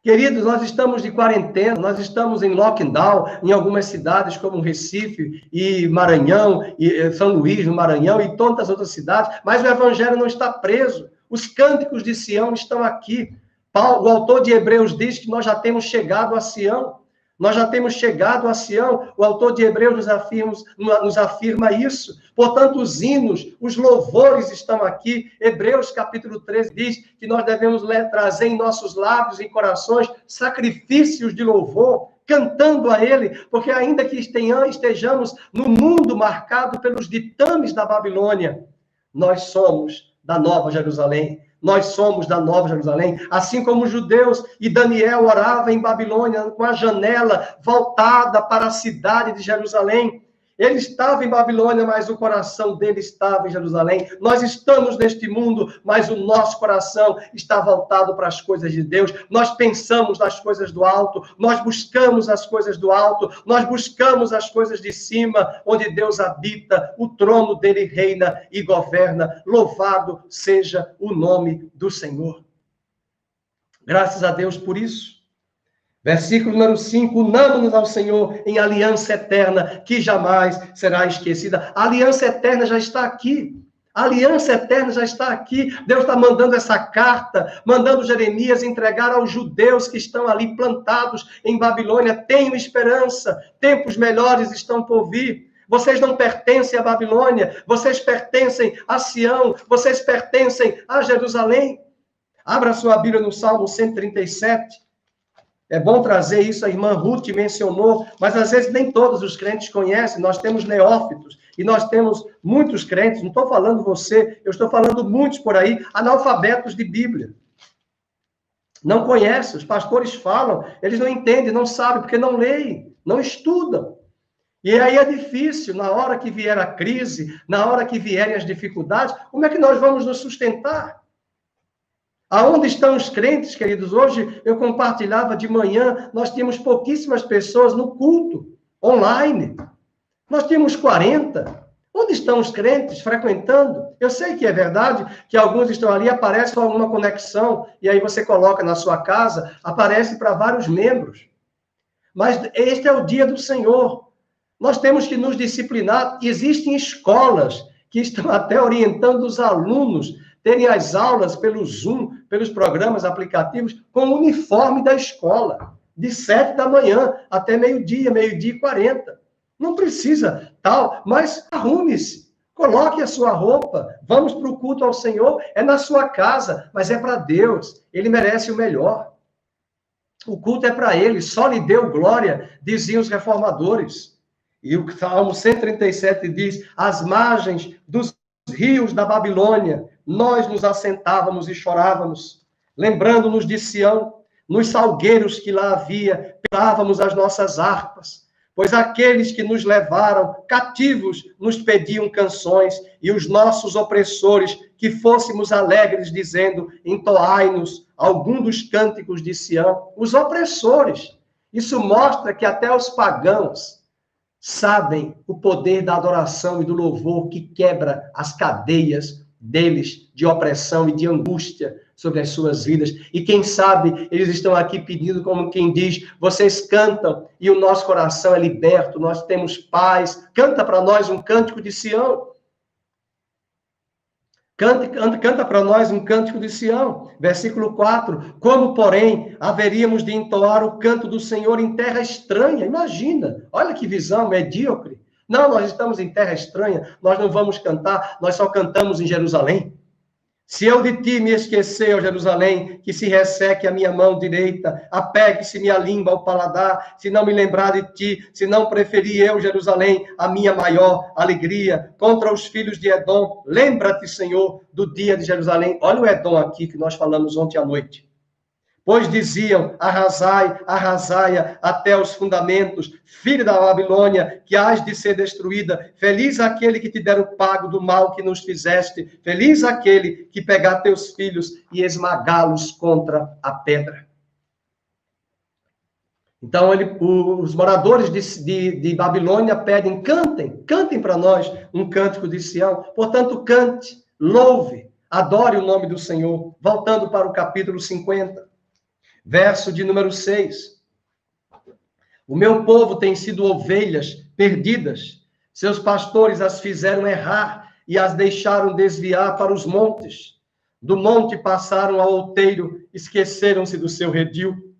Queridos, nós estamos de quarentena, nós estamos em lockdown em algumas cidades como Recife e Maranhão, e São Luís, no Maranhão, e tantas outras cidades, mas o evangelho não está preso. Os cânticos de Sião estão aqui. Paulo, o autor de Hebreus, diz que nós já temos chegado a Sião. Nós já temos chegado a Sião. O autor de Hebreus nos afirma isso. Portanto, os hinos, os louvores estão aqui. Hebreus, capítulo 13, diz que nós devemos trazer em nossos lábios e corações sacrifícios de louvor, cantando a Ele, porque ainda que estejamos no mundo marcado pelos ditames da Babilônia, nós somos da Nova Jerusalém. Nós somos da Nova Jerusalém, assim como os judeus, e Daniel orava em Babilônia com a janela voltada para a cidade de Jerusalém. Ele estava em Babilônia, mas o coração dele estava em Jerusalém. Nós estamos neste mundo, mas o nosso coração está voltado para as coisas de Deus. Nós pensamos nas coisas do alto, nós buscamos as coisas do alto, nós buscamos as coisas de cima, onde Deus habita, o trono dele reina e governa. Louvado seja o nome do Senhor. Graças a Deus por isso. Versículo número 5, unamo-nos ao Senhor em aliança eterna, que jamais será esquecida. A aliança eterna já está aqui. A aliança eterna já está aqui. Deus está mandando essa carta, mandando Jeremias entregar aos judeus que estão ali plantados em Babilônia. Tenham esperança, tempos melhores estão por vir. Vocês não pertencem à Babilônia, vocês pertencem a Sião, vocês pertencem a Jerusalém. Abra sua Bíblia no Salmo 137. É bom trazer isso, a irmã Ruth mencionou, mas às vezes nem todos os crentes conhecem, nós temos neófitos, e nós temos muitos crentes, não estou falando você, eu estou falando muitos por aí, analfabetos de Bíblia. Não conhecem, os pastores falam, eles não entendem, não sabem, porque não leem, não estudam. E aí é difícil, na hora que vier a crise, na hora que vierem as dificuldades, como é que nós vamos nos sustentar? Aonde estão os crentes, queridos? Hoje eu compartilhava de manhã, nós tínhamos pouquíssimas pessoas no culto, online. Nós tínhamos 40. Onde estão os crentes frequentando? Eu sei que é verdade que alguns estão ali, aparece com alguma conexão, e aí você coloca na sua casa, aparece para vários membros. Mas este é o dia do Senhor. Nós temos que nos disciplinar. Existem escolas que estão até orientando os alunos terem as aulas pelo Zoom, pelos programas aplicativos, com o uniforme da escola, de 7 da manhã até meio-dia, 12h40. Não precisa tal, mas arrume-se, coloque a sua roupa, vamos para o culto ao Senhor, é na sua casa, mas é para Deus, Ele merece o melhor. O culto é para Ele, só lhe deu glória, diziam os reformadores. E o Salmo 137 diz, às margens dos rios da Babilônia, nós nos assentávamos e chorávamos, lembrando-nos de Sião, nos salgueiros que lá havia, pelávamos as nossas harpas, pois aqueles que nos levaram cativos nos pediam canções, e os nossos opressores, que fôssemos alegres, dizendo, entoai-nos algum dos cânticos de Sião. Os opressores. Isso mostra que até os pagãos sabem o poder da adoração e do louvor que quebra as cadeias deles de opressão e de angústia sobre as suas vidas. E quem sabe eles estão aqui pedindo, como quem diz, vocês cantam e o nosso coração é liberto, nós temos paz. Canta para nós um cântico de Sião. Canta para nós um cântico de Sião. Versículo 4. Como, porém, haveríamos de entoar o canto do Senhor em terra estranha? Imagina, olha que visão medíocre. Não, nós estamos em terra estranha, nós não vamos cantar, nós só cantamos em Jerusalém. Se eu de ti me esquecer, ó Jerusalém, que se resseque a minha mão direita, apegue-se minha língua ao paladar, se não me lembrar de ti, se não preferir eu, Jerusalém, a minha maior alegria, contra os filhos de Edom, lembra-te, Senhor, do dia de Jerusalém. Olha o Edom aqui que nós falamos ontem à noite. Pois diziam, arrasai, arrasai até os fundamentos, filho da Babilônia, que hás de ser destruída. Feliz aquele que te der o pago do mal que nos fizeste. Feliz aquele que pegar teus filhos e esmagá-los contra a pedra. Então, os moradores de Babilônia pedem, cantem para nós um cântico de Sião. Portanto, cante, louve, adore o nome do Senhor. Voltando para o capítulo 50. Verso de número 6. O meu povo tem sido ovelhas perdidas. Seus pastores as fizeram errar e as deixaram desviar para os montes. Do monte passaram ao outeiro, esqueceram-se do seu redil.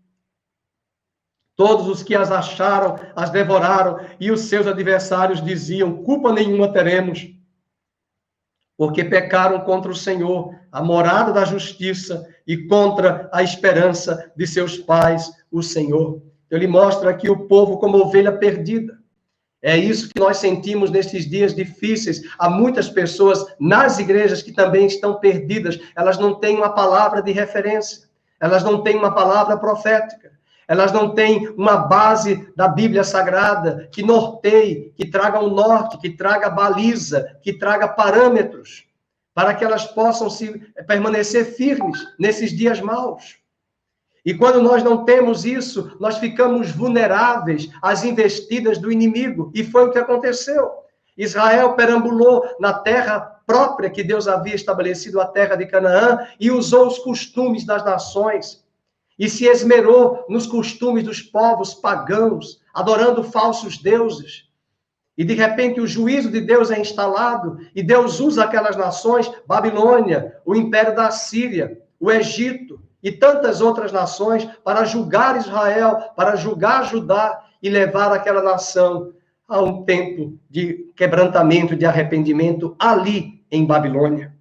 Todos os que as acharam, as devoraram, e os seus adversários diziam, culpa nenhuma teremos, porque pecaram contra o Senhor, a morada da justiça, e contra a esperança de seus pais, o Senhor. Ele mostra aqui o povo como ovelha perdida. É isso que nós sentimos nesses dias difíceis. Há muitas pessoas nas igrejas que também estão perdidas. Elas não têm uma palavra de referência. Elas não têm uma palavra profética. Elas não têm uma base da Bíblia Sagrada que norteie, que traga um norte, que traga baliza, que traga parâmetros, para que elas possam permanecer firmes nesses dias maus. E quando nós não temos isso, nós ficamos vulneráveis às investidas do inimigo. E foi o que aconteceu. Israel perambulou na terra própria que Deus havia estabelecido, a terra de Canaã, e usou os costumes das nações. E se esmerou nos costumes dos povos pagãos, adorando falsos deuses. E, de repente, o juízo de Deus é instalado, e Deus usa aquelas nações, Babilônia, o Império da Síria, o Egito, e tantas outras nações, para julgar Israel, para julgar Judá, e levar aquela nação a um tempo de quebrantamento, de arrependimento, ali em Babilônia.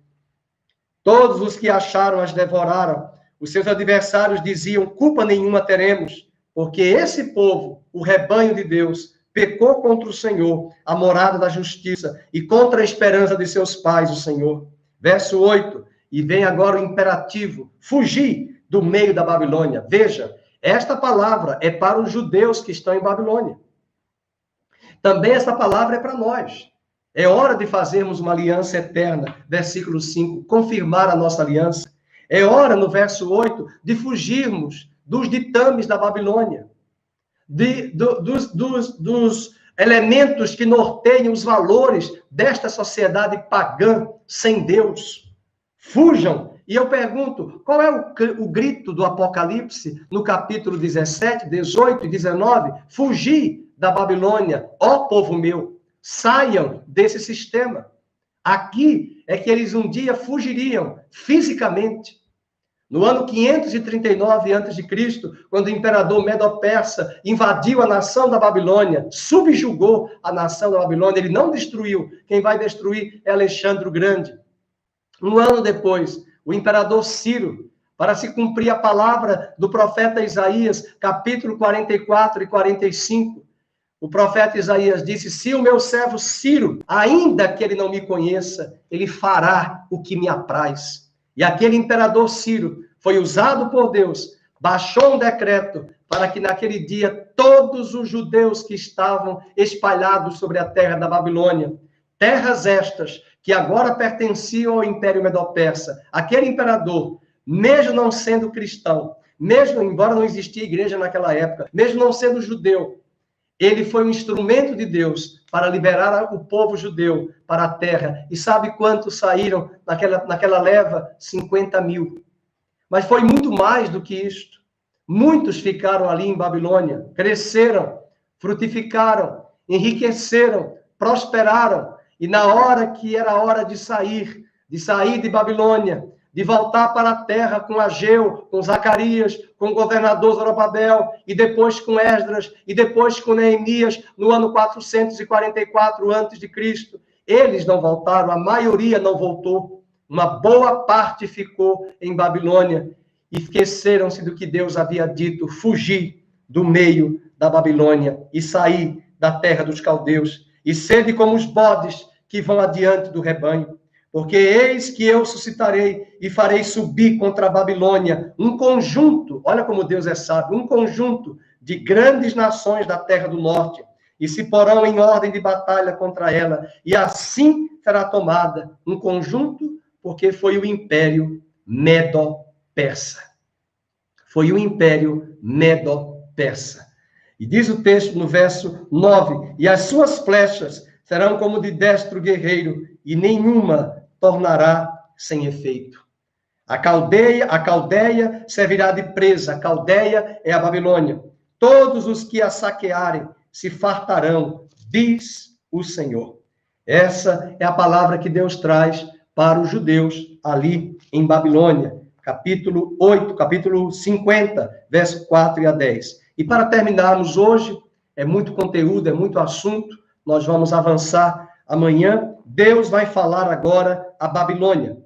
Todos os que acharam as devoraram. Os seus adversários diziam, culpa nenhuma teremos, porque esse povo, o rebanho de Deus, pecou contra o Senhor, a morada da justiça, e contra a esperança de seus pais, o Senhor. Verso 8, e vem agora o imperativo, fugir do meio da Babilônia. Veja, esta palavra é para os judeus que estão em Babilônia. Também essa palavra é para nós. É hora de fazermos uma aliança eterna, versículo 5, confirmar a nossa aliança. É hora, no verso 8, de fugirmos dos ditames da Babilônia, dos elementos que norteiam os valores desta sociedade pagã sem Deus. Fujam. E eu pergunto, qual é o grito do Apocalipse no capítulo 17, 18 e 19? Fugir da Babilônia, ó povo meu, saiam desse sistema. Aqui é que eles um dia fugiriam fisicamente. No ano 539 a.C., quando o imperador Medo-Persa invadiu a nação da Babilônia, subjugou a nação da Babilônia, ele não destruiu. Quem vai destruir é Alexandre o Grande. Um ano depois, o imperador Ciro, para se cumprir a palavra do profeta Isaías, capítulo 44 e 45, o profeta Isaías disse, se o meu servo Ciro, ainda que ele não me conheça, ele fará o que me apraz. E aquele imperador Ciro foi usado por Deus, baixou um decreto para que naquele dia todos os judeus que estavam espalhados sobre a terra da Babilônia, terras estas que agora pertenciam ao Império Medo-Persa, aquele imperador, mesmo não sendo cristão, mesmo embora não existia igreja naquela época, mesmo não sendo judeu, ele foi um instrumento de Deus para liberar o povo judeu para a terra. E sabe quantos saíram naquela leva? 50 mil. Mas foi muito mais do que isto. Muitos ficaram ali em Babilônia, cresceram, frutificaram, enriqueceram, prosperaram. E na hora que era a hora de sair de Babilônia, de voltar para a terra com Ageu, com Zacarias, com o governador Zorobabel, e depois com Esdras, e depois com Neemias, no ano 444 a.C. Eles não voltaram, a maioria não voltou. Uma boa parte ficou em Babilônia e esqueceram-se do que Deus havia dito, fugir do meio da Babilônia e sair da terra dos caldeus e sede como os bodes que vão adiante do rebanho. Porque eis que eu suscitarei e farei subir contra a Babilônia um conjunto, olha como Deus é sábio, um conjunto de grandes nações da terra do norte, e se porão em ordem de batalha contra ela, e assim será tomada um conjunto, porque foi o império Medo-Persa. Foi o império Medo-Persa. E diz o texto no verso 9, e as suas flechas serão como de destro guerreiro, e nenhuma tornará sem efeito. A Caldeia servirá de presa. A Caldeia é a Babilônia. Todos os que a saquearem se fartarão, diz o Senhor. Essa é a palavra que Deus traz para os judeus ali em Babilônia. Capítulo 8, capítulo 50, verso 4 a 10. E para terminarmos hoje, é muito conteúdo, é muito assunto, nós vamos avançar amanhã. Deus vai falar agora a Babilônia.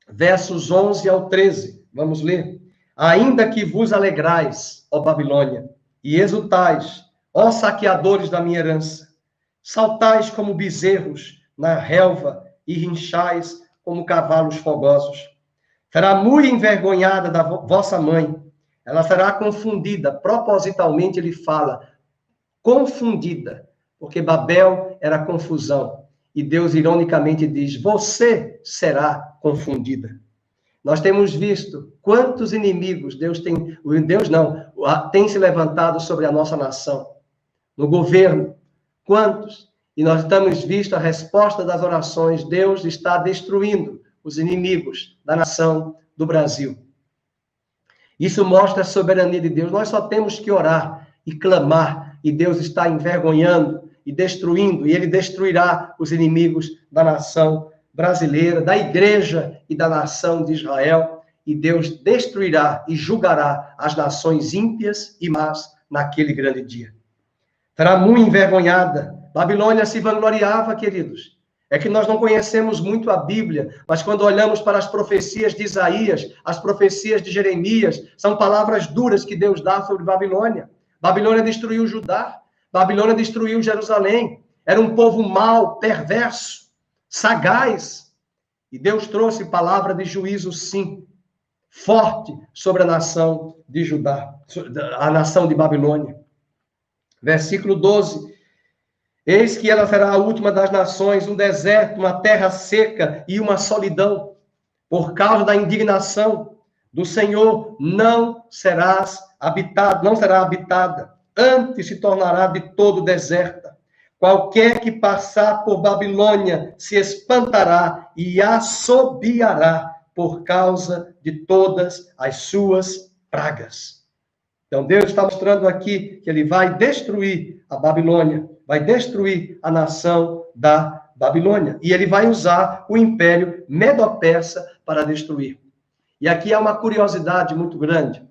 Versos 11 ao 13, vamos ler. Ainda que vos alegrais, ó Babilônia, e exultais, ó saqueadores da minha herança, saltais como bezerros na relva e rinchais como cavalos fogosos. Será muito envergonhada da vossa mãe, ela será confundida, propositalmente ele fala, confundida, porque Babel era confusão. E Deus, ironicamente, diz, você será confundida. Nós temos visto quantos inimigos tem se levantado sobre a nossa nação. No governo, quantos? E nós estamos visto a resposta das orações, Deus está destruindo os inimigos da nação do Brasil. Isso mostra a soberania de Deus. Nós só temos que orar e clamar, e Deus está envergonhando e destruindo, e ele destruirá os inimigos da nação brasileira, da igreja e da nação de Israel, e Deus destruirá e julgará as nações ímpias e más naquele grande dia. Será muito envergonhada. Babilônia se vangloriava, queridos. É que nós não conhecemos muito a Bíblia, mas quando olhamos para as profecias de Isaías, as profecias de Jeremias, são palavras duras que Deus dá sobre Babilônia. Babilônia destruiu Judá, Babilônia destruiu Jerusalém. Era um povo mau, perverso, sagaz. E Deus trouxe palavra de juízo, sim, forte sobre a nação de Judá, a nação de Babilônia. Versículo 12. Eis que ela será a última das nações, um deserto, uma terra seca e uma solidão. Por causa da indignação do Senhor, não será habitada. Antes se tornará de todo deserta. Qualquer que passar por Babilônia se espantará e assobiará por causa de todas as suas pragas. Então, Deus está mostrando aqui que ele vai destruir a Babilônia, vai destruir a nação da Babilônia. E ele vai usar o império Medo-Persa para destruir. E aqui há uma curiosidade muito grande.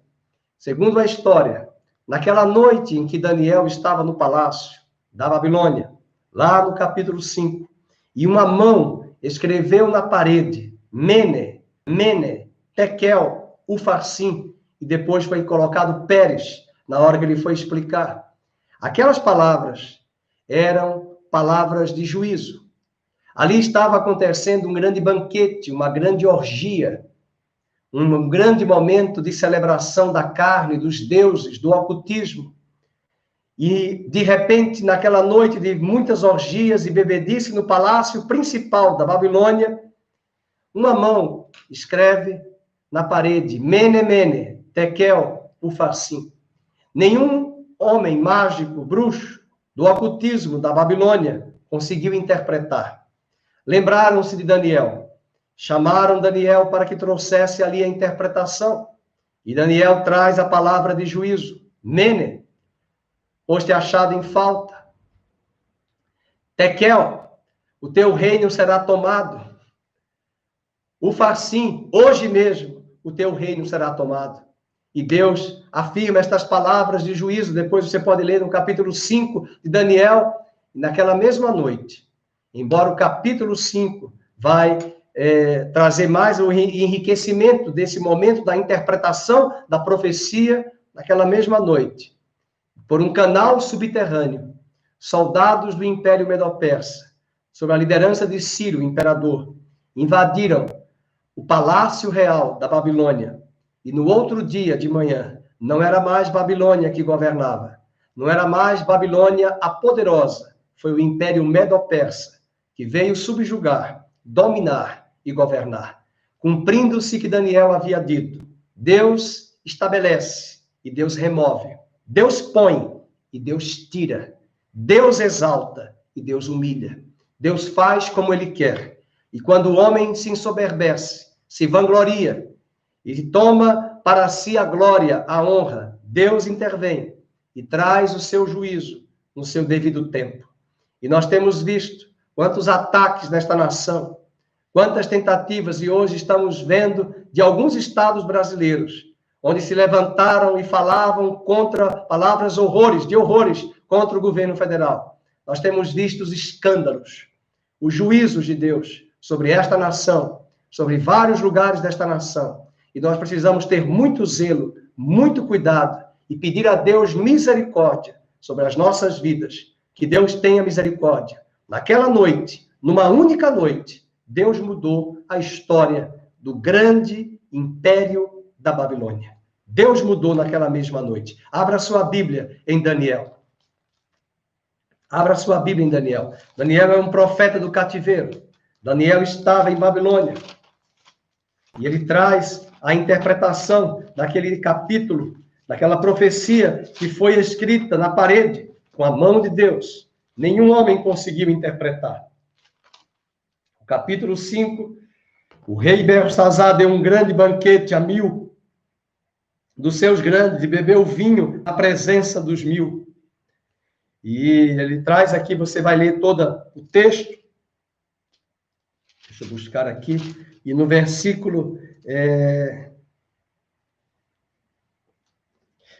Segundo a história, naquela noite em que Daniel estava no palácio da Babilônia, lá no capítulo 5, e uma mão escreveu na parede, Mene, Tekel, Ufarsim, e depois foi colocado Pérez, na hora que ele foi explicar. Aquelas palavras eram palavras de juízo. Ali estava acontecendo um grande banquete, uma grande orgia, um grande momento de celebração da carne, dos deuses, do ocultismo. E, de repente, naquela noite de muitas orgias e bebedice no palácio principal da Babilônia, uma mão escreve na parede, Mene, Tekel, Ufarsim. Nenhum homem mágico, bruxo, do ocultismo da Babilônia conseguiu interpretar. Lembraram-se de Daniel. Chamaram Daniel para que trouxesse ali a interpretação. E Daniel traz a palavra de juízo. Mene, foste achado em falta. Tekel, o teu reino será tomado. Ufarsim, hoje mesmo, o teu reino será tomado. E Deus afirma estas palavras de juízo. Depois você pode ler no capítulo 5 de Daniel. Naquela mesma noite, embora o capítulo 5 vai trazer mais o enriquecimento desse momento da interpretação da profecia naquela mesma noite. Por um canal subterrâneo, soldados do Império Medo-Persa, sob a liderança de Ciro, imperador, invadiram o Palácio Real da Babilônia. E no outro dia de manhã, não era mais Babilônia que governava, não era mais Babilônia a poderosa, foi o Império Medo-Persa que veio subjugar, dominar e governar. Cumprindo-se que Daniel havia dito, Deus estabelece e Deus remove, Deus põe e Deus tira, Deus exalta e Deus humilha, Deus faz como Ele quer. E quando o homem se ensoberbece, se vangloria e toma para si a glória, a honra, Deus intervém e traz o seu juízo no seu devido tempo. E nós temos visto quantos ataques nesta nação, quantas tentativas, e hoje estamos vendo de alguns estados brasileiros, onde se levantaram e falavam contra palavras de horrores contra o governo federal. Nós temos visto os escândalos, os juízos de Deus sobre esta nação, sobre vários lugares desta nação. E nós precisamos ter muito zelo, muito cuidado e pedir a Deus misericórdia sobre as nossas vidas. Que Deus tenha misericórdia. Naquela noite, numa única noite, Deus mudou a história do grande império da Babilônia. Deus mudou naquela mesma noite. Abra sua Bíblia em Daniel. Abra sua Bíblia em Daniel. Daniel é um profeta do cativeiro. Daniel estava em Babilônia. E ele traz a interpretação daquele capítulo, daquela profecia que foi escrita na parede, com a mão de Deus. Nenhum homem conseguiu interpretar. O capítulo 5, o rei Belsazar deu um grande banquete a 1000 dos seus grandes e bebeu vinho na presença dos 1000. E ele traz aqui, você vai ler todo o texto. Deixa eu buscar aqui. E no versículo...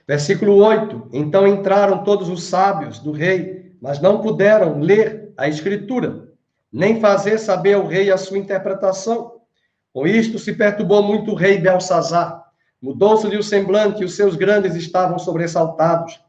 Versículo 8. Então entraram todos os sábios do rei, mas não puderam ler a escritura, nem fazer saber ao rei a sua interpretação. Com isto se perturbou muito o rei Belsazar. Mudou-se-lhe o semblante e os seus grandes estavam sobressaltados.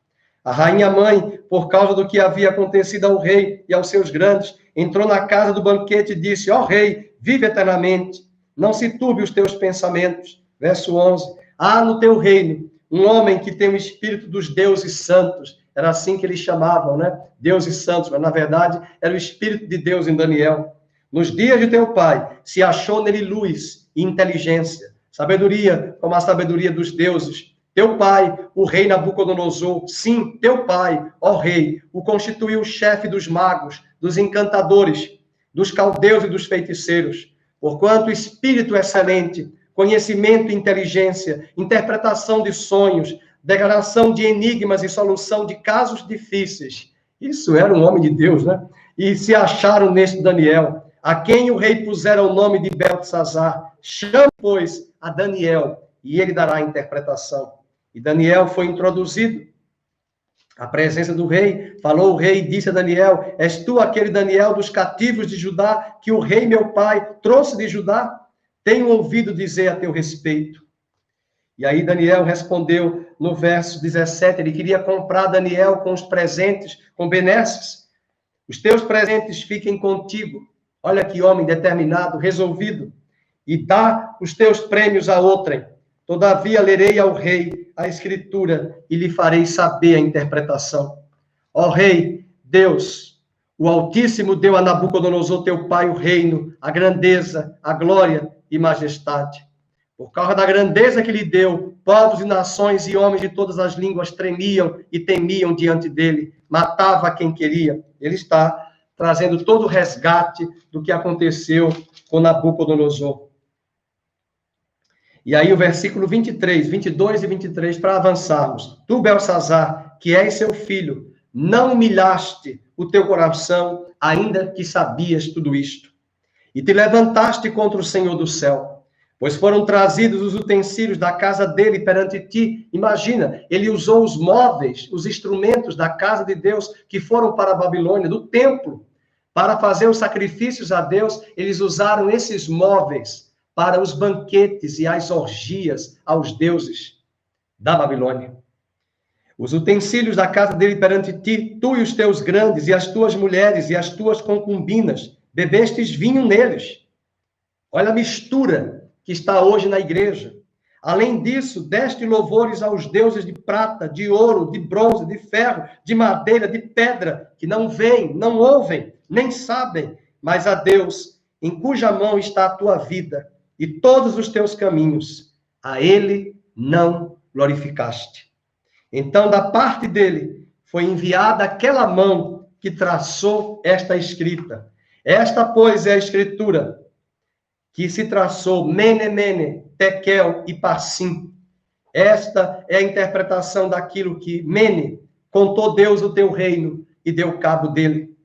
A rainha mãe, por causa do que havia acontecido ao rei e aos seus grandes, entrou na casa do banquete e disse, ó rei, vive eternamente, não se turbe os teus pensamentos. Verso 11. Há no teu reino um homem que tem o espírito dos deuses santos. Era assim que eles chamavam, né? Deuses santos, mas na verdade era o espírito de Deus em Daniel. Nos dias de teu pai se achou nele luz e inteligência, sabedoria como a sabedoria dos deuses. Teu pai, o rei Nabucodonosor, sim, teu pai, ó rei, o constituiu chefe dos magos, dos encantadores, dos caldeus e dos feiticeiros. Porquanto espírito excelente, conhecimento e inteligência, interpretação de sonhos, declaração de enigmas e solução de casos difíceis. Isso era um homem de Deus, né? E se acharam neste Daniel, a quem o rei pusera o nome de Beltesazar. Chama, pois, a Daniel, e ele dará a interpretação. E Daniel foi introduzido à presença do rei. Falou o rei e disse a Daniel, és tu aquele Daniel dos cativos de Judá, que o rei meu pai trouxe de Judá? Tenho ouvido dizer a teu respeito. E aí Daniel respondeu no verso 17, ele queria comprar Daniel com os presentes, com benesses. Os teus presentes fiquem contigo. Olha que homem determinado, resolvido. E dá os teus prêmios a outrem. Todavia lerei ao rei a escritura e lhe farei saber a interpretação. Ó rei, Deus, o Altíssimo deu a Nabucodonosor teu pai o reino, a grandeza, a glória e majestade. Por causa da grandeza que lhe deu, povos e nações e homens de todas as línguas tremiam e temiam diante dele. Matava quem queria. Ele está trazendo todo o resgate do que aconteceu com Nabucodonosor. E aí o versículo 23, 22 e 23, para avançarmos. Tu, Belsazar, que és seu filho, não humilhaste o teu coração, ainda que sabias tudo isto. E te levantaste contra o Senhor do céu, pois foram trazidos os utensílios da casa dele perante ti. Imagina, ele usou os móveis, os instrumentos da casa de Deus que foram para a Babilônia, do templo, Para fazer os sacrifícios a Deus, eles usaram esses móveis para os banquetes e as orgias aos deuses da Babilônia. Os utensílios da casa dele perante ti, tu e os teus grandes, e as tuas mulheres, e as tuas concubinas, bebestes vinho neles. Olha a mistura que está hoje na igreja. Além disso, deste louvores aos deuses de prata, de ouro, de bronze, de ferro, de madeira, de pedra, que não veem, não ouvem, nem sabem, mas a Deus, em cuja mão está a tua vida e todos os teus caminhos, a ele não glorificaste. Então, da parte dele, foi enviada aquela mão que traçou esta escrita. Esta, pois, é a escritura que se traçou Mene, Mene, Tekel e Parsim. Esta é a interpretação daquilo que Mene contou Deus o teu reino e deu cabo dele.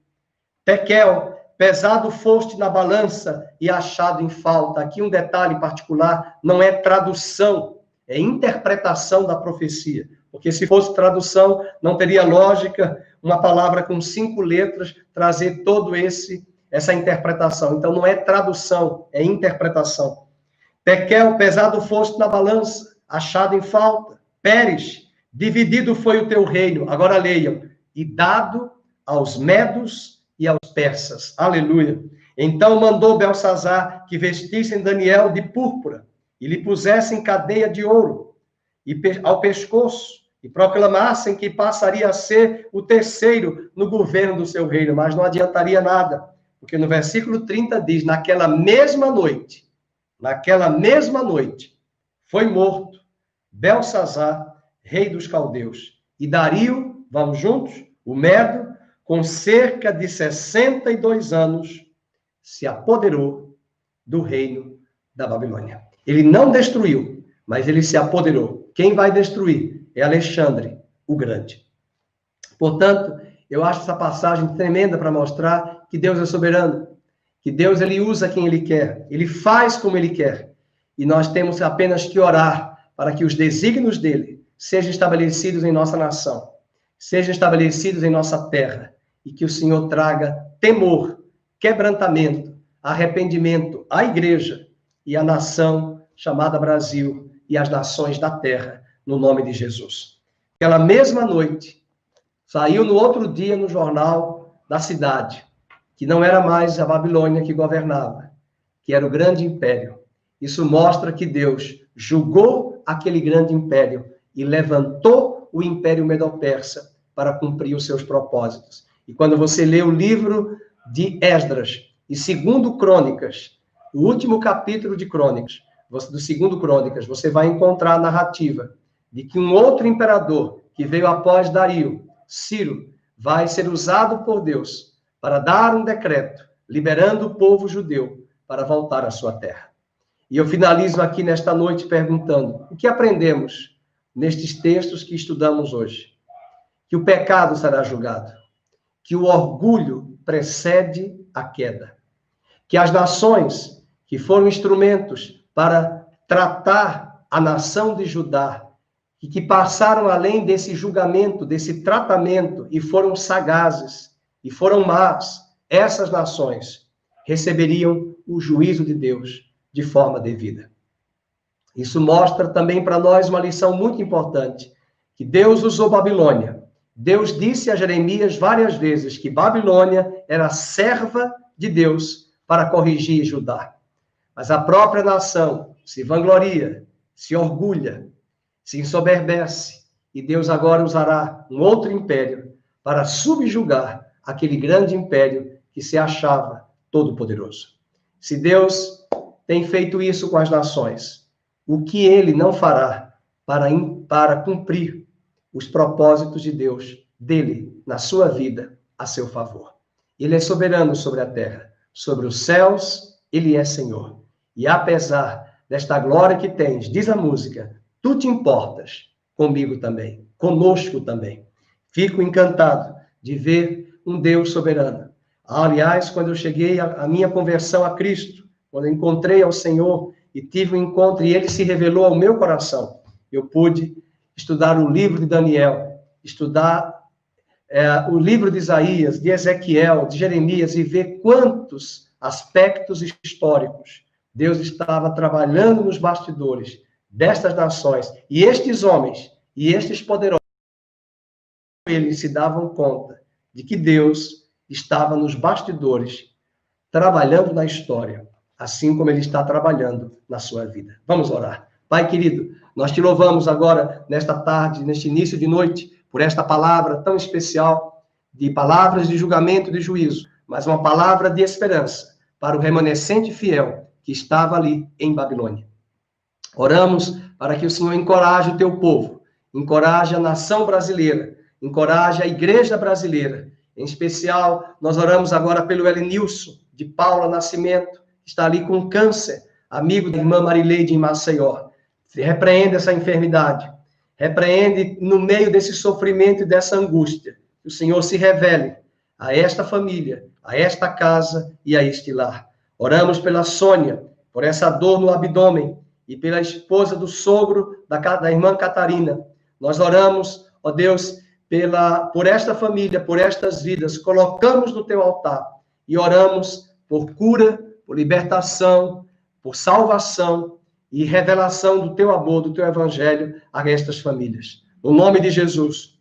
Tekel, pesado foste na balança e achado em falta. Aqui um detalhe particular, não é tradução, é interpretação da profecia. Porque se fosse tradução, não teria lógica uma palavra com 5 letras trazer todo essa interpretação. Então, não é tradução, é interpretação. Tekel, pesado foste na balança, achado em falta. Pérez, dividido foi o teu reino. Agora leiam. E dado aos medos e aos persas. Aleluia. Então mandou Belsazar que vestissem Daniel de púrpura e lhe pusessem cadeia de ouro ao pescoço e proclamassem que passaria a ser o terceiro no governo do seu reino, mas não adiantaria nada, porque no versículo 30 diz, naquela mesma noite, foi morto Belsazar, rei dos caldeus, e Dario, vamos juntos, o Medo, com cerca de 62 anos, se apoderou do reino da Babilônia. Ele não destruiu, mas ele se apoderou. Quem vai destruir é Alexandre, o Grande. Portanto, eu acho essa passagem tremenda para mostrar que Deus é soberano, que Deus ele usa quem ele quer, ele faz como ele quer, e nós temos apenas que orar para que os desígnios dele sejam estabelecidos em nossa nação, sejam estabelecidos em nossa terra, e que o Senhor traga temor, quebrantamento, arrependimento à igreja e à nação chamada Brasil e às nações da terra, no nome de Jesus. Aquela mesma noite, saiu no outro dia no jornal da cidade, que não era mais a Babilônia que governava, que era o grande império. Isso mostra que Deus julgou aquele grande império e levantou o império medo-persa para cumprir os seus propósitos. E quando você lê o livro de Esdras e 2 Crônicas, o último capítulo de Crônicas, do 2 Crônicas, você vai encontrar a narrativa de que um outro imperador que veio após Dario, Ciro, vai ser usado por Deus para dar um decreto liberando o povo judeu para voltar à sua terra. E eu finalizo aqui nesta noite perguntando, o que aprendemos nestes textos que estudamos hoje? Que o pecado será julgado, que o orgulho precede a queda, que as nações que foram instrumentos para tratar a nação de Judá e que passaram além desse julgamento, desse tratamento e foram sagazes e foram más, essas nações receberiam o juízo de Deus de forma devida. Isso mostra também para nós uma lição muito importante, que Deus usou Babilônia. Deus disse a Jeremias várias vezes que Babilônia era serva de Deus para corrigir Judá. Mas a própria nação se vangloria, se orgulha, se ensoberbece, e Deus agora usará um outro império para subjugar aquele grande império que se achava todo-poderoso. Se Deus tem feito isso com as nações, o que ele não fará para cumprir os propósitos de Deus, dele, na sua vida, a seu favor? Ele é soberano sobre a terra, sobre os céus, ele é Senhor. E apesar desta glória que tens, diz a música, tu te importas comigo também, conosco também. Fico encantado de ver um Deus soberano. Aliás, quando eu cheguei à minha conversão a Cristo, quando eu encontrei ao Senhor e tive um encontro e ele se revelou ao meu coração, eu pude estudar o livro de Daniel, estudar o livro de Isaías, de Ezequiel, de Jeremias, e ver quantos aspectos históricos Deus estava trabalhando nos bastidores destas nações, e estes homens, e estes poderosos, eles se davam conta de que Deus estava nos bastidores, trabalhando na história, assim como Ele está trabalhando na sua vida. Vamos orar. Pai querido, nós te louvamos agora, nesta tarde, neste início de noite, por esta palavra tão especial, de palavras de julgamento e de juízo, mas uma palavra de esperança para o remanescente fiel que estava ali em Babilônia. Oramos para que o Senhor encoraje o teu povo, encoraje a nação brasileira, encoraje a igreja brasileira. Em especial, nós oramos agora pelo Elenilson, de Paula Nascimento, que está ali com câncer, amigo da irmã Marileide em Maceió. Repreende essa enfermidade, repreende no meio desse sofrimento e dessa angústia, que o Senhor se revele a esta família, a esta casa e a este lar. Oramos pela Sônia, por essa dor no abdômen, e pela esposa do sogro da irmã Catarina. Nós oramos, ó Deus, por esta família, por estas vidas, colocamos no teu altar e oramos por cura, por libertação, por salvação e revelação do teu amor, do teu evangelho a estas famílias. No nome de Jesus,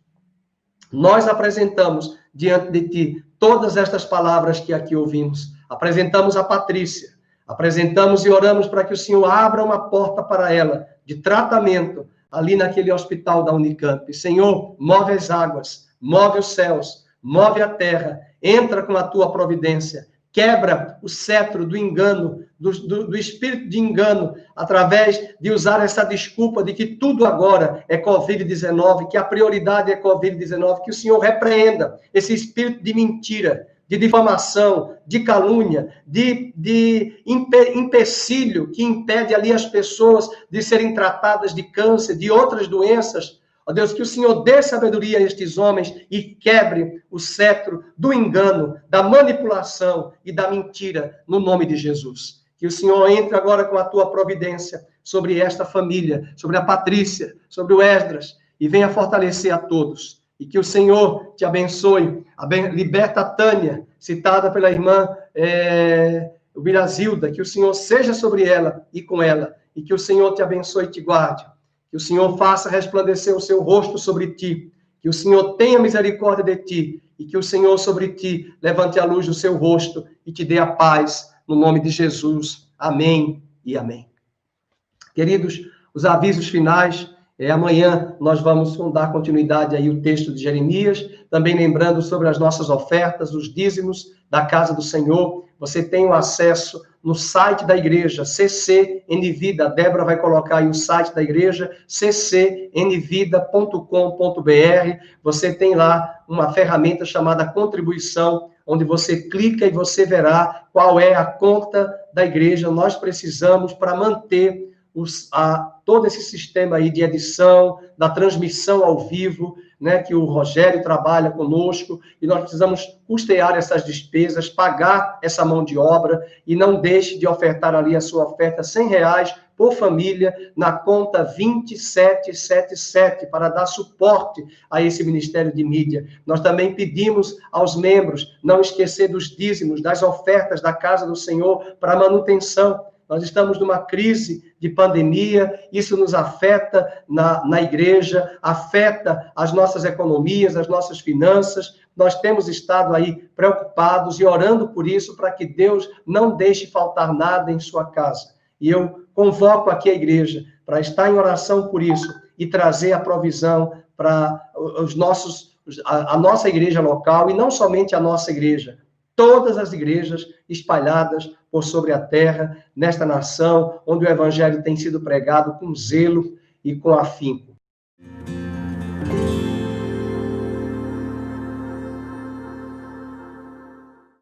nós apresentamos diante de ti todas estas palavras que aqui ouvimos. Apresentamos a Patrícia, apresentamos e oramos para que o Senhor abra uma porta para ela de tratamento ali naquele hospital da Unicamp. Senhor, move as águas, move os céus, move a terra, entra com a tua providência, quebra o cetro do engano, do espírito de engano, através de usar essa desculpa de que tudo agora é Covid-19, que a prioridade é Covid-19, que o Senhor repreenda esse espírito de mentira, de difamação, de calúnia, de empecilho que impede ali as pessoas de serem tratadas de câncer, de outras doenças. Ó Deus, que o Senhor dê sabedoria a estes homens e quebre o cetro do engano, da manipulação e da mentira, no nome de Jesus. Que o Senhor entre agora com a tua providência sobre esta família, sobre a Patrícia, sobre o Esdras, e venha fortalecer a todos. E que o Senhor te abençoe, liberta a Tânia, citada pela irmã Birazilda, que o Senhor seja sobre ela e com ela, e que o Senhor te abençoe e te guarde, que o Senhor faça resplandecer o seu rosto sobre ti, que o Senhor tenha misericórdia de ti, e que o Senhor sobre ti levante a luz do seu rosto e te dê a paz, no nome de Jesus. Amém e amém. Queridos, os avisos finais. Amanhã nós vamos dar continuidade aí o texto de Jeremias, também lembrando sobre as nossas ofertas, os dízimos da casa do Senhor. Você tem o acesso no site da igreja, CCNvida. A Débora vai colocar aí o site da igreja, ccnvida.com.br. Você tem lá uma ferramenta chamada contribuição, onde você clica e você verá qual é a conta da igreja. Nós precisamos para manter todo esse sistema aí de edição, da transmissão ao vivo, né, que o Rogério trabalha conosco, e nós precisamos custear essas despesas, pagar essa mão de obra, e não deixe de ofertar ali a sua oferta, R$100 por família, na conta 2777, para dar suporte a esse Ministério de Mídia. Nós também pedimos aos membros não esquecer dos dízimos, das ofertas da Casa do Senhor para manutenção. Nós estamos numa crise de pandemia, isso nos afeta na igreja, afeta as nossas economias, as nossas finanças. Nós temos estado aí preocupados e orando por isso, para que Deus não deixe faltar nada em sua casa. E eu convoco aqui a igreja para estar em oração por isso e trazer a provisão para a nossa igreja local, e não somente a nossa igreja, todas as igrejas espalhadas por sobre a terra, nesta nação, onde o evangelho tem sido pregado com zelo e com afinco.